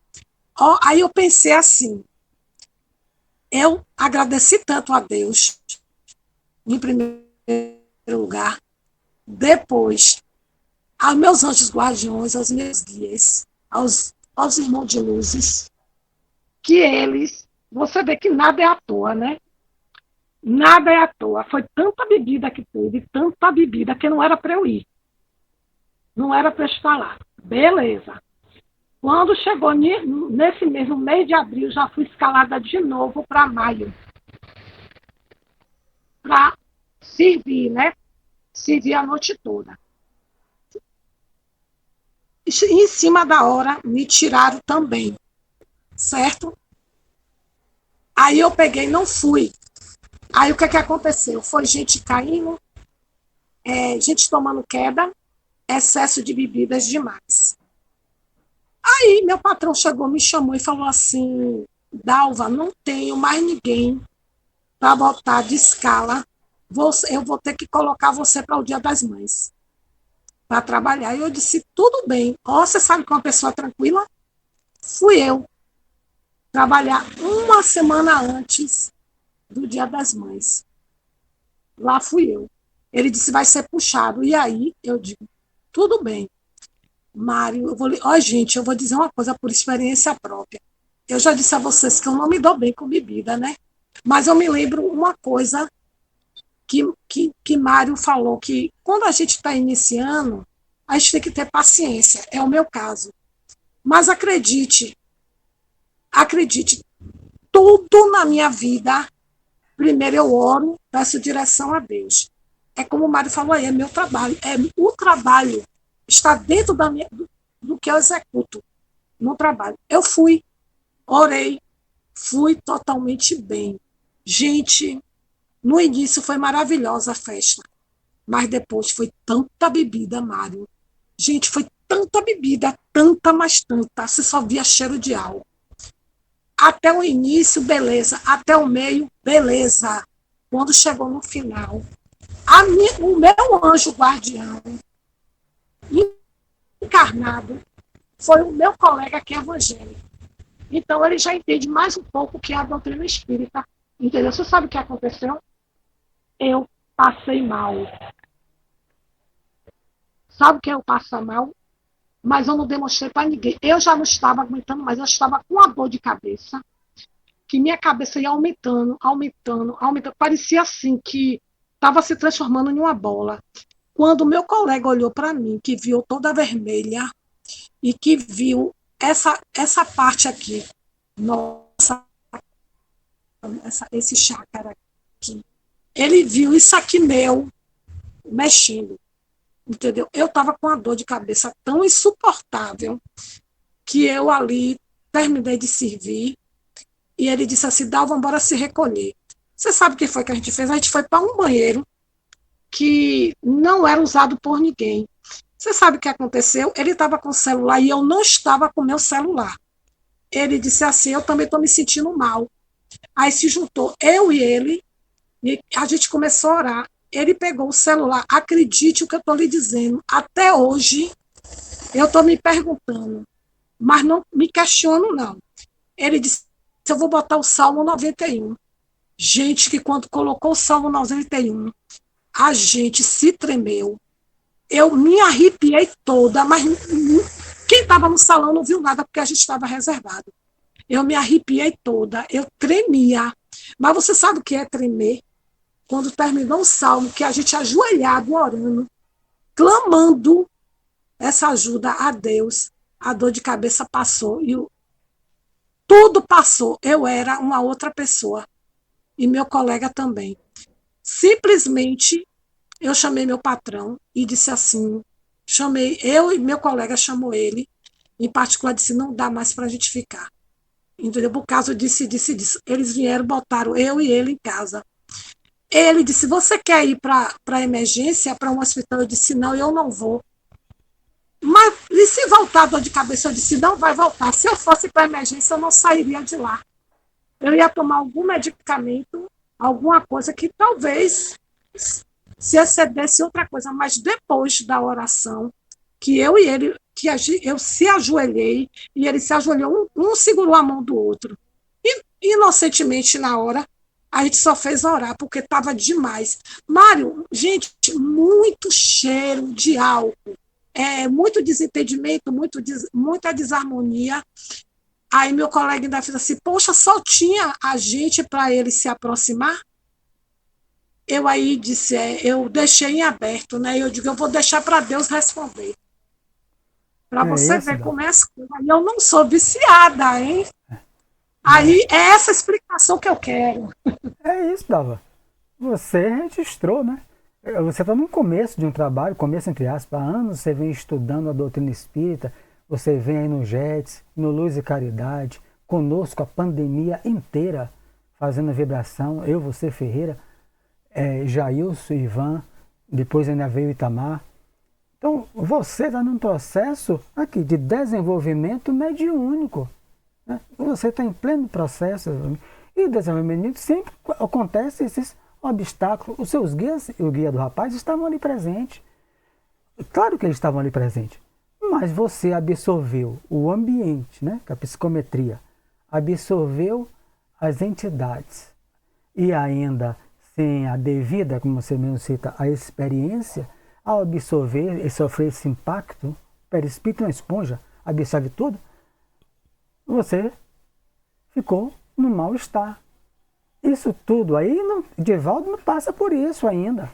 Aí eu pensei assim, eu agradeci tanto a Deus, em primeiro lugar, depois aos meus anjos guardiões, aos meus guias, aos irmãos de luzes, que eles, você vê que nada é à toa, né? Nada é à toa. Foi tanta bebida que teve, tanta bebida que não era para eu ir. Não era para eu estar lá. Beleza. Quando chegou nesse mesmo mês de abril, já fui escalada de novo para maio. Para servir, né? Servir a noite toda. Em cima da hora, me tiraram também. Certo? Aí eu peguei e não fui. Aí o que aconteceu? Foi gente caindo, gente tomando queda, excesso de bebidas demais. Aí meu patrão chegou, me chamou e falou assim, Dalva, não tenho mais ninguém para botar de escala, eu vou ter que colocar você para o Dia das Mães, para trabalhar. E eu disse, tudo bem. Você sabe que uma pessoa tranquila? Fui eu trabalhar uma semana antes do Dia das Mães. Lá fui eu. Ele disse, vai ser puxado. E aí eu digo, tudo bem. Mário, gente, eu vou dizer uma coisa por experiência própria. Eu já disse a vocês que eu não me dou bem com bebida, né? Mas eu me lembro uma coisa que Mário falou, que quando a gente está iniciando, a gente tem que ter paciência. É o meu caso. Mas acredite, tudo na minha vida, primeiro eu oro, peço direção a Deus. É como o Mário falou aí, é meu trabalho. O trabalho está dentro do que eu executo no trabalho. Eu fui, orei, fui totalmente bem. Gente, no início foi maravilhosa a festa, mas depois foi tanta bebida, Mário. Gente, foi tanta bebida, tanta, mas tanta. Você só via cheiro de álcool. Até o início, beleza. Até o meio, beleza. Quando chegou no final, o meu anjo guardião encarnado foi o meu colega que é evangélico. Então ele já entende mais um pouco o que é a doutrina espírita. Entendeu? Você sabe o que aconteceu? Eu passei mal. Sabe o que é eu passar mal? Mas eu não demonstrei para ninguém. Eu já não estava aguentando mais, eu estava com uma dor de cabeça, que minha cabeça ia aumentando. Parecia assim, que estava se transformando em uma bola. Quando o meu colega olhou para mim, que viu toda vermelha, e que viu essa parte aqui, nossa, esse chácara aqui, ele viu isso aqui meu mexendo, entendeu? Eu estava com uma dor de cabeça tão insuportável que eu ali terminei de servir e ele disse assim, Dalva, vamos embora se recolher. Você sabe o que foi que a gente fez? A gente foi para um banheiro que não era usado por ninguém. Você sabe o que aconteceu? Ele estava com o celular e eu não estava com o meu celular. Ele disse assim, eu também estou me sentindo mal. Aí se juntou eu e ele, e a gente começou a orar. Ele pegou o celular, acredite o que eu estou lhe dizendo, até hoje eu estou me perguntando, mas não me questiono não. Ele disse, eu vou botar o Salmo 91. Gente, que quando colocou o Salmo 91, a gente se tremeu. Eu me arrepiei toda, mas quem estava no salão não viu nada, porque a gente estava reservado. Eu me arrepiei toda, eu tremia. Mas você sabe o que é tremer? Quando terminou o salmo, que a gente ajoelhado, orando, clamando essa ajuda a Deus, a dor de cabeça passou e tudo passou. Eu era uma outra pessoa e meu colega também. Simplesmente eu chamei meu patrão e disse assim, eu e meu colega chamou ele, em particular disse, não dá mais para a gente ficar. Entendeu? Por causa disso. Eles vieram, botaram eu e ele em casa. Ele disse, você quer ir para a emergência, para um hospital? Eu disse, não, eu não vou. Mas e se voltar a dor de cabeça? Eu disse, não vai voltar. Se eu fosse para a emergência, eu não sairia de lá. Eu ia tomar algum medicamento, alguma coisa que talvez se excedesse outra coisa. Mas depois da oração, que eu e ele, eu se ajoelhei, e ele se ajoelhou, um segurou a mão do outro. E, inocentemente, na hora, a gente só fez orar, porque estava demais. Mário, gente, muito cheiro de álcool, muito desentendimento, muita desarmonia. Aí meu colega ainda fez assim, poxa, só tinha a gente para ele se aproximar? Eu aí disse, eu deixei em aberto, né? Eu digo, eu vou deixar para Deus responder. Para você ver como é as coisas. Eu não sou viciada, hein? Aí é essa explicação que eu quero. É isso, Dalva. Você registrou, né? Você está no começo de um trabalho, começo entre aspas, há anos você vem estudando a doutrina espírita, você vem aí no JETS, no Luz e Caridade, conosco a pandemia inteira, fazendo a vibração, eu, você, Ferreira, Jailson, Ivan, depois ainda veio Itamar. Então, você está num processo aqui de desenvolvimento mediúnico. Né? Você está em pleno processo. E o desenvolvimento sempre acontece esses obstáculos. Os seus guias e o guia do rapaz estavam ali presentes. Claro que eles estavam ali presentes. Mas você absorveu o ambiente, né? Que a psicometria absorveu as entidades. E ainda sem a devida, como você mesmo cita, a experiência, ao absorver e sofrer esse impacto, o perispírito é uma esponja, absorve tudo, você ficou no mal-estar. Isso tudo aí, Divaldo não passa por isso ainda.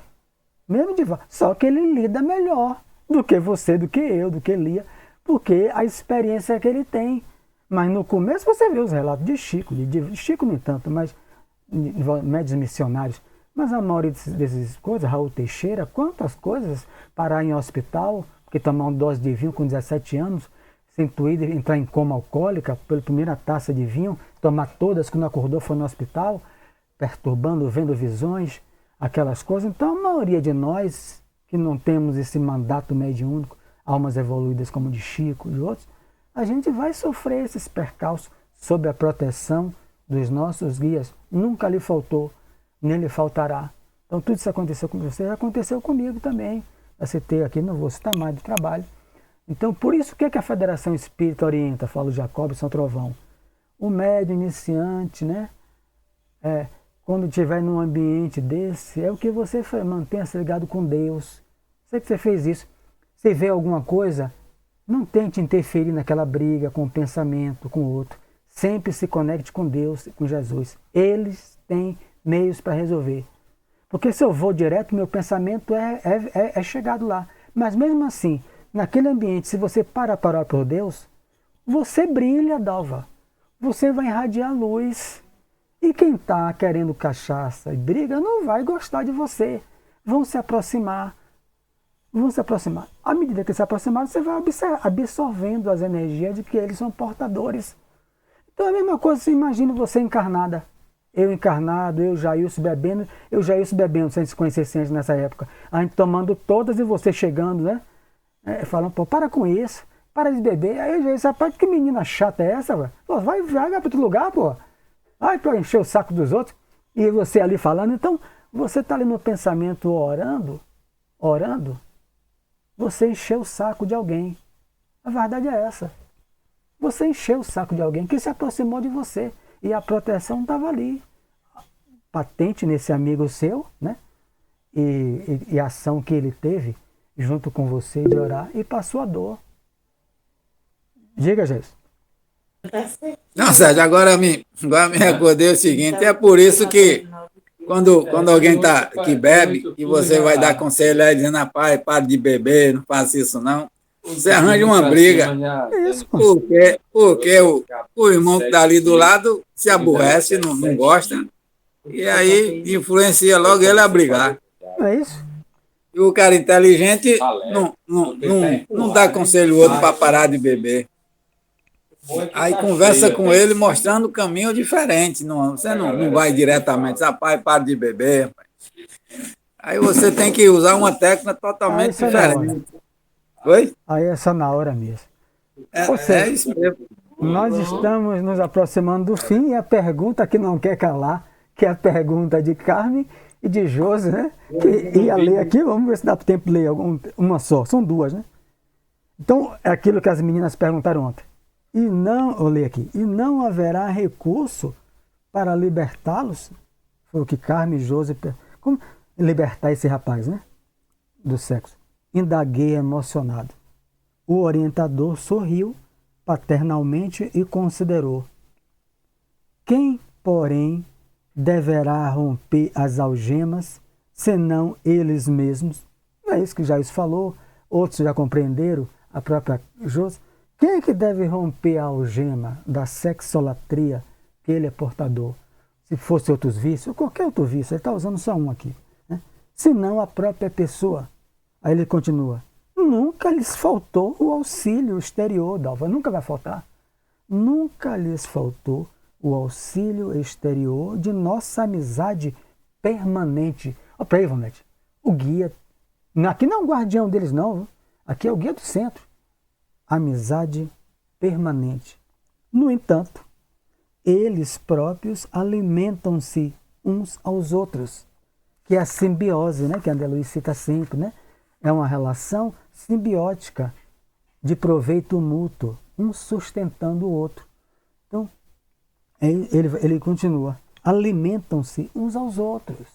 Mesmo Divaldo. Só que ele lida melhor do que você, do que eu, do que Lia, porque a experiência que ele tem. Mas no começo você vê os relatos de Chico, de Chico nem tanto, mas médios missionários. Mas a maioria dessas coisas, Raul Teixeira, quantas coisas, parar em hospital, porque tomar uma dose de vinho com 17 anos, ser intuído, entrar em coma alcoólica pela primeira taça de vinho, tomar todas, quando acordou foi no hospital, perturbando, vendo visões, aquelas coisas. Então a maioria de nós, que não temos esse mandato mediúnico, almas evoluídas como de Chico e outros, a gente vai sofrer esses percalços sob a proteção dos nossos guias. Nunca lhe faltou, nem lhe faltará. Então tudo isso aconteceu com você, aconteceu comigo também. Eu citei aqui, não vou citar mais do trabalho. Então por isso que a Federação Espírita orienta, fala o Jacob e São Trovão. O médium iniciante, né? Quando estiver num ambiente desse, é o que você faz, mantenha-se ligado com Deus. Sei que você fez isso. Você vê alguma coisa, não tente interferir naquela briga com o pensamento, com o outro. Sempre se conecte com Deus e com Jesus. Eles têm meios para resolver. Porque se eu vou direto, meu pensamento é chegado lá. Mas mesmo assim, naquele ambiente, se você parar por Deus, você brilha, Dalva. Você vai irradiar luz. E quem está querendo cachaça e briga não vai gostar de você. Vão se aproximar. À medida que se aproximar, você vai absorvendo as energias de que eles são portadores. Então é a mesma coisa, você imagina você encarnada. Eu encarnado, eu Jailson bebendo, sem se conhecer antes nessa época. A gente tomando todas e você chegando, né? Falando, pô, para com isso, para de beber. Aí eu disse, rapaz, que menina chata é essa, velho? Pô, vai para outro lugar, pô. Vai para encher o saco dos outros. E você ali falando, então, você está ali no pensamento orando, você encheu o saco de alguém. A verdade é essa. Você encheu o saco de alguém que se aproximou de você. E a proteção estava ali, patente nesse amigo seu, né? E a ação que ele teve junto com você de orar e passou a dor. Diga, Jesus. Não, Sérgio, agora me recordei o seguinte, é por isso que quando alguém que bebe e você vai dar conselho aí dizendo, rapaz, para de beber, não faça isso não, você arranja uma briga. Porque o irmão que está ali do lado se aborrece, não gosta, e aí influencia logo ele a brigar. É isso? E o cara inteligente não dá conselho outro para parar de beber. Aí conversa com ele mostrando o caminho diferente. Você não vai diretamente, rapaz, para de beber. Rapaz. Aí você tem que usar uma técnica totalmente diferente. Oi? Aí é só na hora mesmo. É isso mesmo. Nós estamos nos aproximando do fim e a pergunta que não quer calar, que é a pergunta de Carmen e de Josi, né? Que ia ler aqui, vamos ver se dá tempo de ler uma só. São duas, né? Então, é aquilo que as meninas perguntaram ontem. Eu leio aqui. E não haverá recurso para libertá-los? Foi o que Carmen e Josi... Como libertar esse rapaz, né? Do sexo. Indaguei emocionado. O orientador sorriu paternalmente e considerou. Quem, porém, deverá romper as algemas, senão eles mesmos? Não é isso que Jair falou, outros já compreenderam, a própria Josi. Quem é que deve romper a algema da sexolatria que ele é portador? Se fosse outros vícios, ou qualquer outro vício, ele está usando só um aqui. Né? Se não a própria pessoa. Aí ele continua. Nunca lhes faltou o auxílio exterior, Dalva. Nunca vai faltar. Nunca lhes faltou o auxílio exterior de nossa amizade permanente. Olha para aí, Ivonete. O guia. Aqui não é o guardião deles, não. Viu? Aqui é o guia do centro. Amizade permanente. No entanto, eles próprios alimentam-se uns aos outros, que é a simbiose, né, que a André Luiz cita sempre, né? É uma relação simbiótica de proveito mútuo, um sustentando o outro. Então, ele continua, alimentam-se uns aos outros.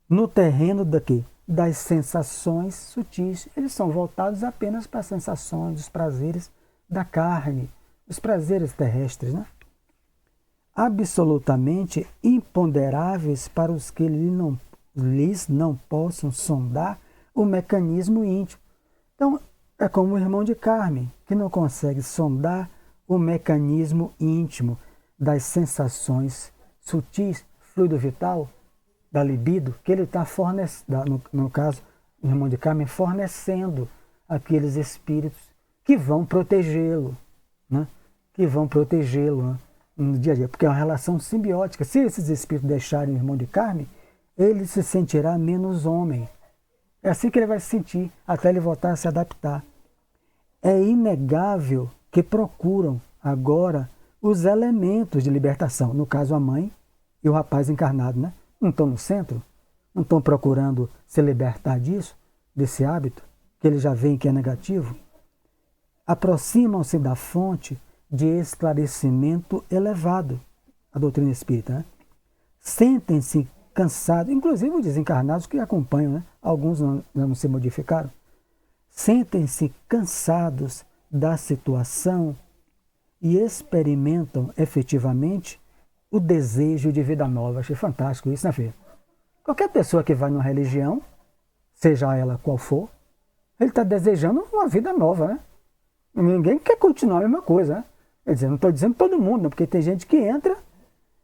No terreno daqui, das sensações sutis. Eles são voltados apenas para as sensações, os prazeres da carne, os prazeres terrestres, né? Absolutamente imponderáveis para os que lhes não possam sondar o mecanismo íntimo. Então, é como o irmão de Carmen, que não consegue sondar o mecanismo íntimo das sensações sutis, fluido vital, da libido, que ele está fornecendo, no caso, o irmão de Carmen, fornecendo aqueles espíritos que vão protegê-lo, né? Que vão protegê-lo, né? No dia a dia, porque é uma relação simbiótica. Se esses espíritos deixarem o irmão de Carmen, ele se sentirá menos homem. É assim que ele vai se sentir, até ele voltar a se adaptar. É inegável que procuram agora os elementos de libertação, no caso a mãe e o rapaz encarnado, né? Não estão no centro, não estão procurando se libertar disso, desse hábito, que eles já veem que é negativo. Aproximam-se da fonte de esclarecimento elevado, a doutrina espírita, né? Sentem-se cansados, inclusive os desencarnados que acompanham, né? Alguns não se modificaram. Sentem-se cansados da situação e experimentam efetivamente o desejo de vida nova. Achei fantástico isso, né, filho? Qualquer pessoa que vai numa religião, seja ela qual for, ele está desejando uma vida nova, né? Ninguém quer continuar a mesma coisa, né? Quer dizer, não estou dizendo todo mundo, porque tem gente que entra,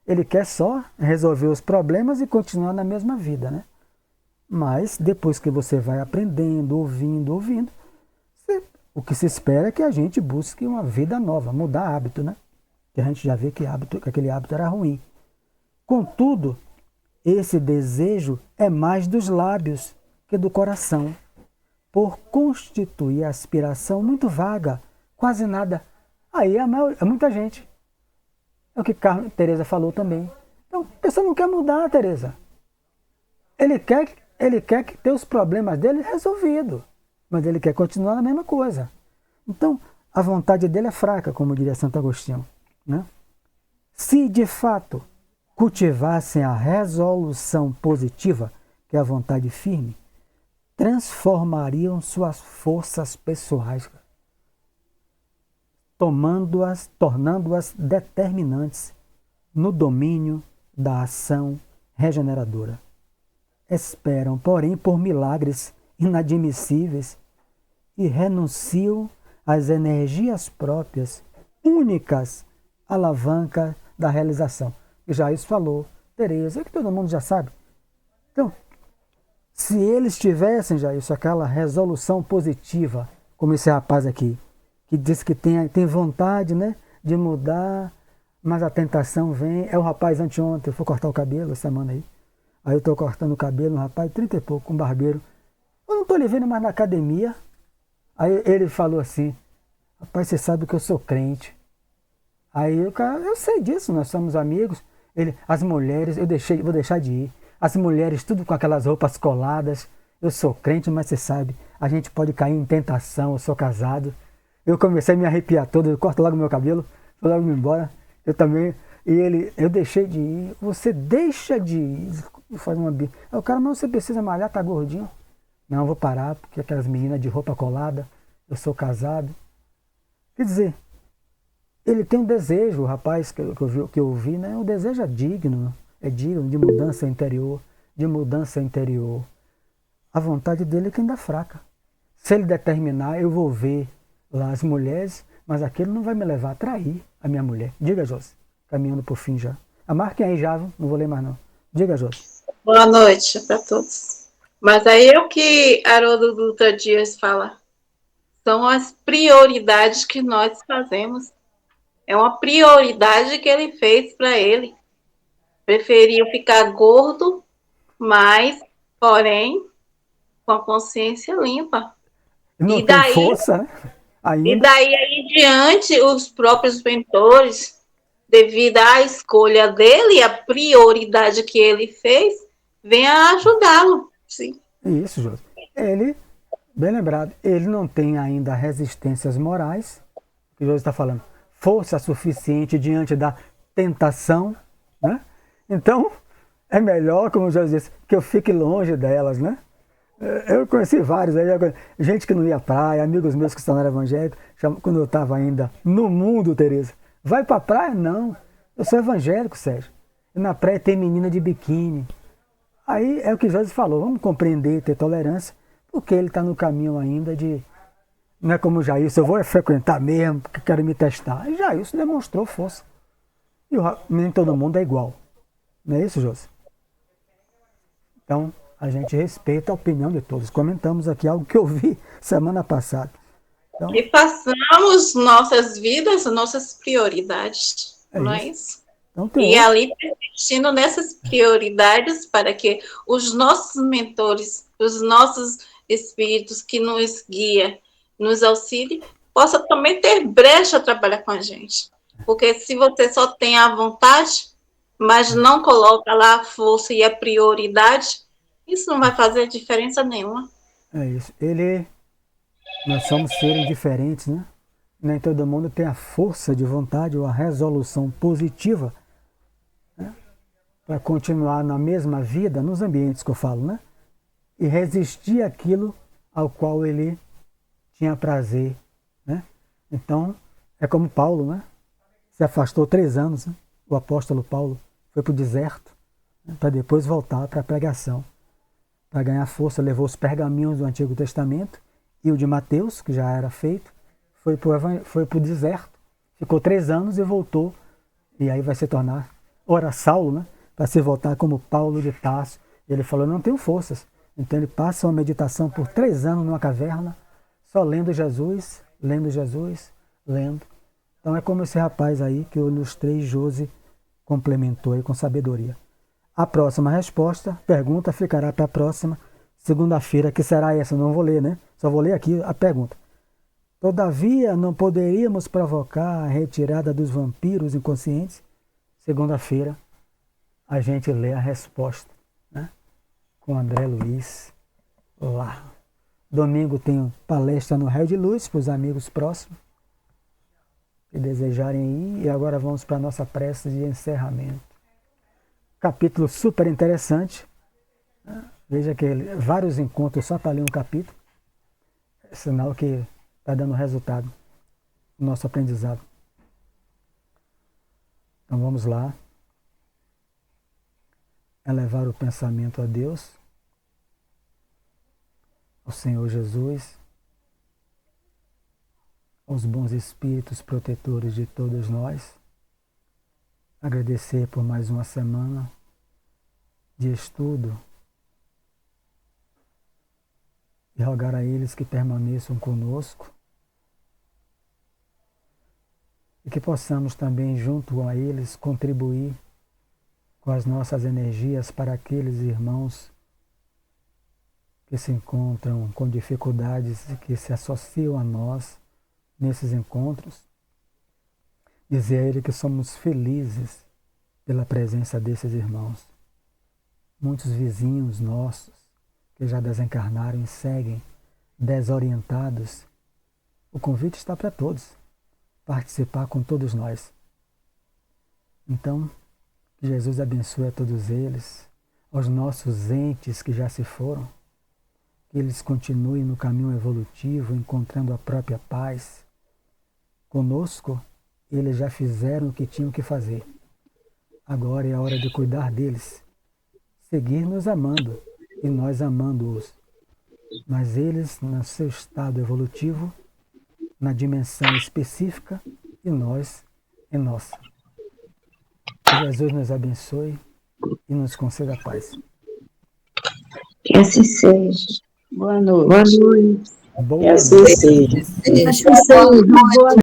ele quer só resolver os problemas e continuar na mesma vida, né? Mas depois que você vai aprendendo, ouvindo, o que se espera é que a gente busque uma vida nova, mudar hábito, né? Que a gente já vê que aquele hábito era ruim. Contudo, esse desejo é mais dos lábios que do coração, por constituir a aspiração muito vaga, quase nada. Aí é muita gente. É o que Teresa falou também. Então, a pessoa não quer mudar, Teresa. Ele quer que ter os problemas dele resolvidos, mas ele quer continuar na mesma coisa. Então, a vontade dele é fraca, como diria Santo Agostinho, né? Se, de fato, cultivassem a resolução positiva, que é a vontade firme, transformariam suas forças pessoais, tornando-as determinantes no domínio da ação regeneradora. Esperam, porém, por milagres inadmissíveis e renunciam às energias próprias, únicas alavancas da realização. E já isso falou Teresa, que todo mundo já sabe. Então, se eles tivessem já isso, aquela resolução positiva, como esse rapaz aqui, que diz que tem vontade, né, de mudar, mas a tentação vem. É o rapaz anteontem, eu fui cortar o cabelo essa semana aí. Aí eu estou cortando o cabelo, um rapaz, 30 e pouco, um barbeiro. Eu não estou lhe vendo mais na academia. Aí ele falou assim, rapaz, você sabe que eu sou crente. Aí o cara, eu sei disso, nós somos amigos. As mulheres, vou deixar de ir. As mulheres, tudo com aquelas roupas coladas. Eu sou crente, mas você sabe, a gente pode cair em tentação, eu sou casado. Eu comecei a me arrepiar todo, eu corto logo meu cabelo, vou logo me embora. Eu também, eu deixei de ir. Você deixa de ir, faz uma bica. Aí o cara, mas você precisa malhar, tá gordinho. Não, vou parar, porque aquelas meninas de roupa colada, eu sou casado. Quer dizer, ele tem um desejo, o rapaz que eu vi, né? O desejo é digno de mudança interior, A vontade dele é que ainda é fraca. Se ele determinar, eu vou ver lá as mulheres, mas aquele não vai me levar a trair a minha mulher. Diga, Josi, caminhando por fim já. A marquem aí já, não vou ler mais não. Diga, Josi. Boa noite para todos. Mas aí é o que Haroldo Dutra Dias fala. São as prioridades que nós fazemos. É uma prioridade que ele fez para ele. Preferiu ficar gordo, mas, porém, com a consciência limpa. Não tem força, né? Ainda. E daí em diante, os próprios mentores, devido à escolha dele, a prioridade que ele fez, vem a ajudá-lo. Sim. Isso, José. Ele, bem lembrado, ele não tem ainda resistências morais, que o José está falando, força suficiente diante da tentação, né? Então, é melhor, como o José disse, que eu fique longe delas, né? Eu conheci vários aí, gente que não ia à praia, amigos meus que estão evangélicos, quando eu estava ainda no mundo, Tereza. Vai para a praia? Não. Eu sou evangélico, Sérgio. E na praia tem menina de biquíni. Aí é o que Jesus falou, vamos compreender, ter tolerância, porque ele está no caminho ainda de... Não é como o Jailson, eu vou frequentar mesmo, porque quero me testar. E Jailson demonstrou força. E nem todo mundo é igual. Não é isso, José? Então, a gente respeita a opinião de todos. Comentamos aqui algo que eu vi semana passada. Então, e passamos nossas vidas, nossas prioridades, não é isso? Então, e ali persistindo nessas prioridades para que os nossos mentores, os nossos espíritos que nos guiam, nos auxiliem, possam também ter brecha a trabalhar com a gente. Porque se você só tem a vontade, mas não coloca lá a força e a prioridade, isso não vai fazer diferença nenhuma. É isso. Nós somos seres diferentes, né? Nem todo mundo tem a força de vontade ou a resolução positiva, né? Para continuar na mesma vida, nos ambientes que eu falo, né? E resistir àquilo ao qual ele tinha prazer, né? Então, é como Paulo, né? Se afastou 3 anos, né? O apóstolo Paulo foi para o deserto, né? Para depois voltar para a pregação. Para ganhar força, levou os pergaminhos do Antigo Testamento e o de Mateus, que já era feito, foi para o deserto, ficou 3 anos e voltou, e aí vai se tornar, ora Saulo, né? Para se voltar como Paulo de Tarso. Ele falou, não tenho forças. Então ele passa uma meditação por 3 anos numa caverna, só lendo Jesus. Então é como esse rapaz aí que eu ilustrei, Josi, complementou aí com sabedoria. A próxima resposta, pergunta, ficará para a próxima segunda-feira, que será essa. Não vou ler, né? Só vou ler aqui a pergunta. Todavia, não poderíamos provocar a retirada dos vampiros inconscientes? Segunda-feira, a gente lê a resposta, né? Com André Luiz lá. Domingo tem palestra no Raio de Luz para os amigos próximos que desejarem ir. E agora vamos para a nossa prece de encerramento. Capítulo super interessante. Veja que vários encontros só para ler um capítulo. É sinal que está dando resultado no nosso aprendizado. Então vamos lá. Elevar o pensamento a Deus, ao Senhor Jesus, aos bons espíritos protetores de todos nós. Agradecer por mais uma semana de estudo e rogar a eles que permaneçam conosco e que possamos também, junto a eles, contribuir com as nossas energias para aqueles irmãos que se encontram com dificuldades e que se associam a nós nesses encontros. Dizer a ele que somos felizes pela presença desses irmãos. Muitos vizinhos nossos que já desencarnaram e seguem desorientados. O convite está para todos, participar com todos nós. Então, que Jesus abençoe a todos eles, aos nossos entes que já se foram, que eles continuem no caminho evolutivo, encontrando a própria paz. Conosco, eles já fizeram o que tinham que fazer. Agora é a hora de cuidar deles, seguir nos amando e nós amando-os. Mas eles, no seu estado evolutivo, na dimensão específica, e nós em nossa. Que Jesus nos abençoe e nos conceda a paz. Que assim seja. Boa noite. Boa Que assim noite. seja. Seja. Assim seja. Boa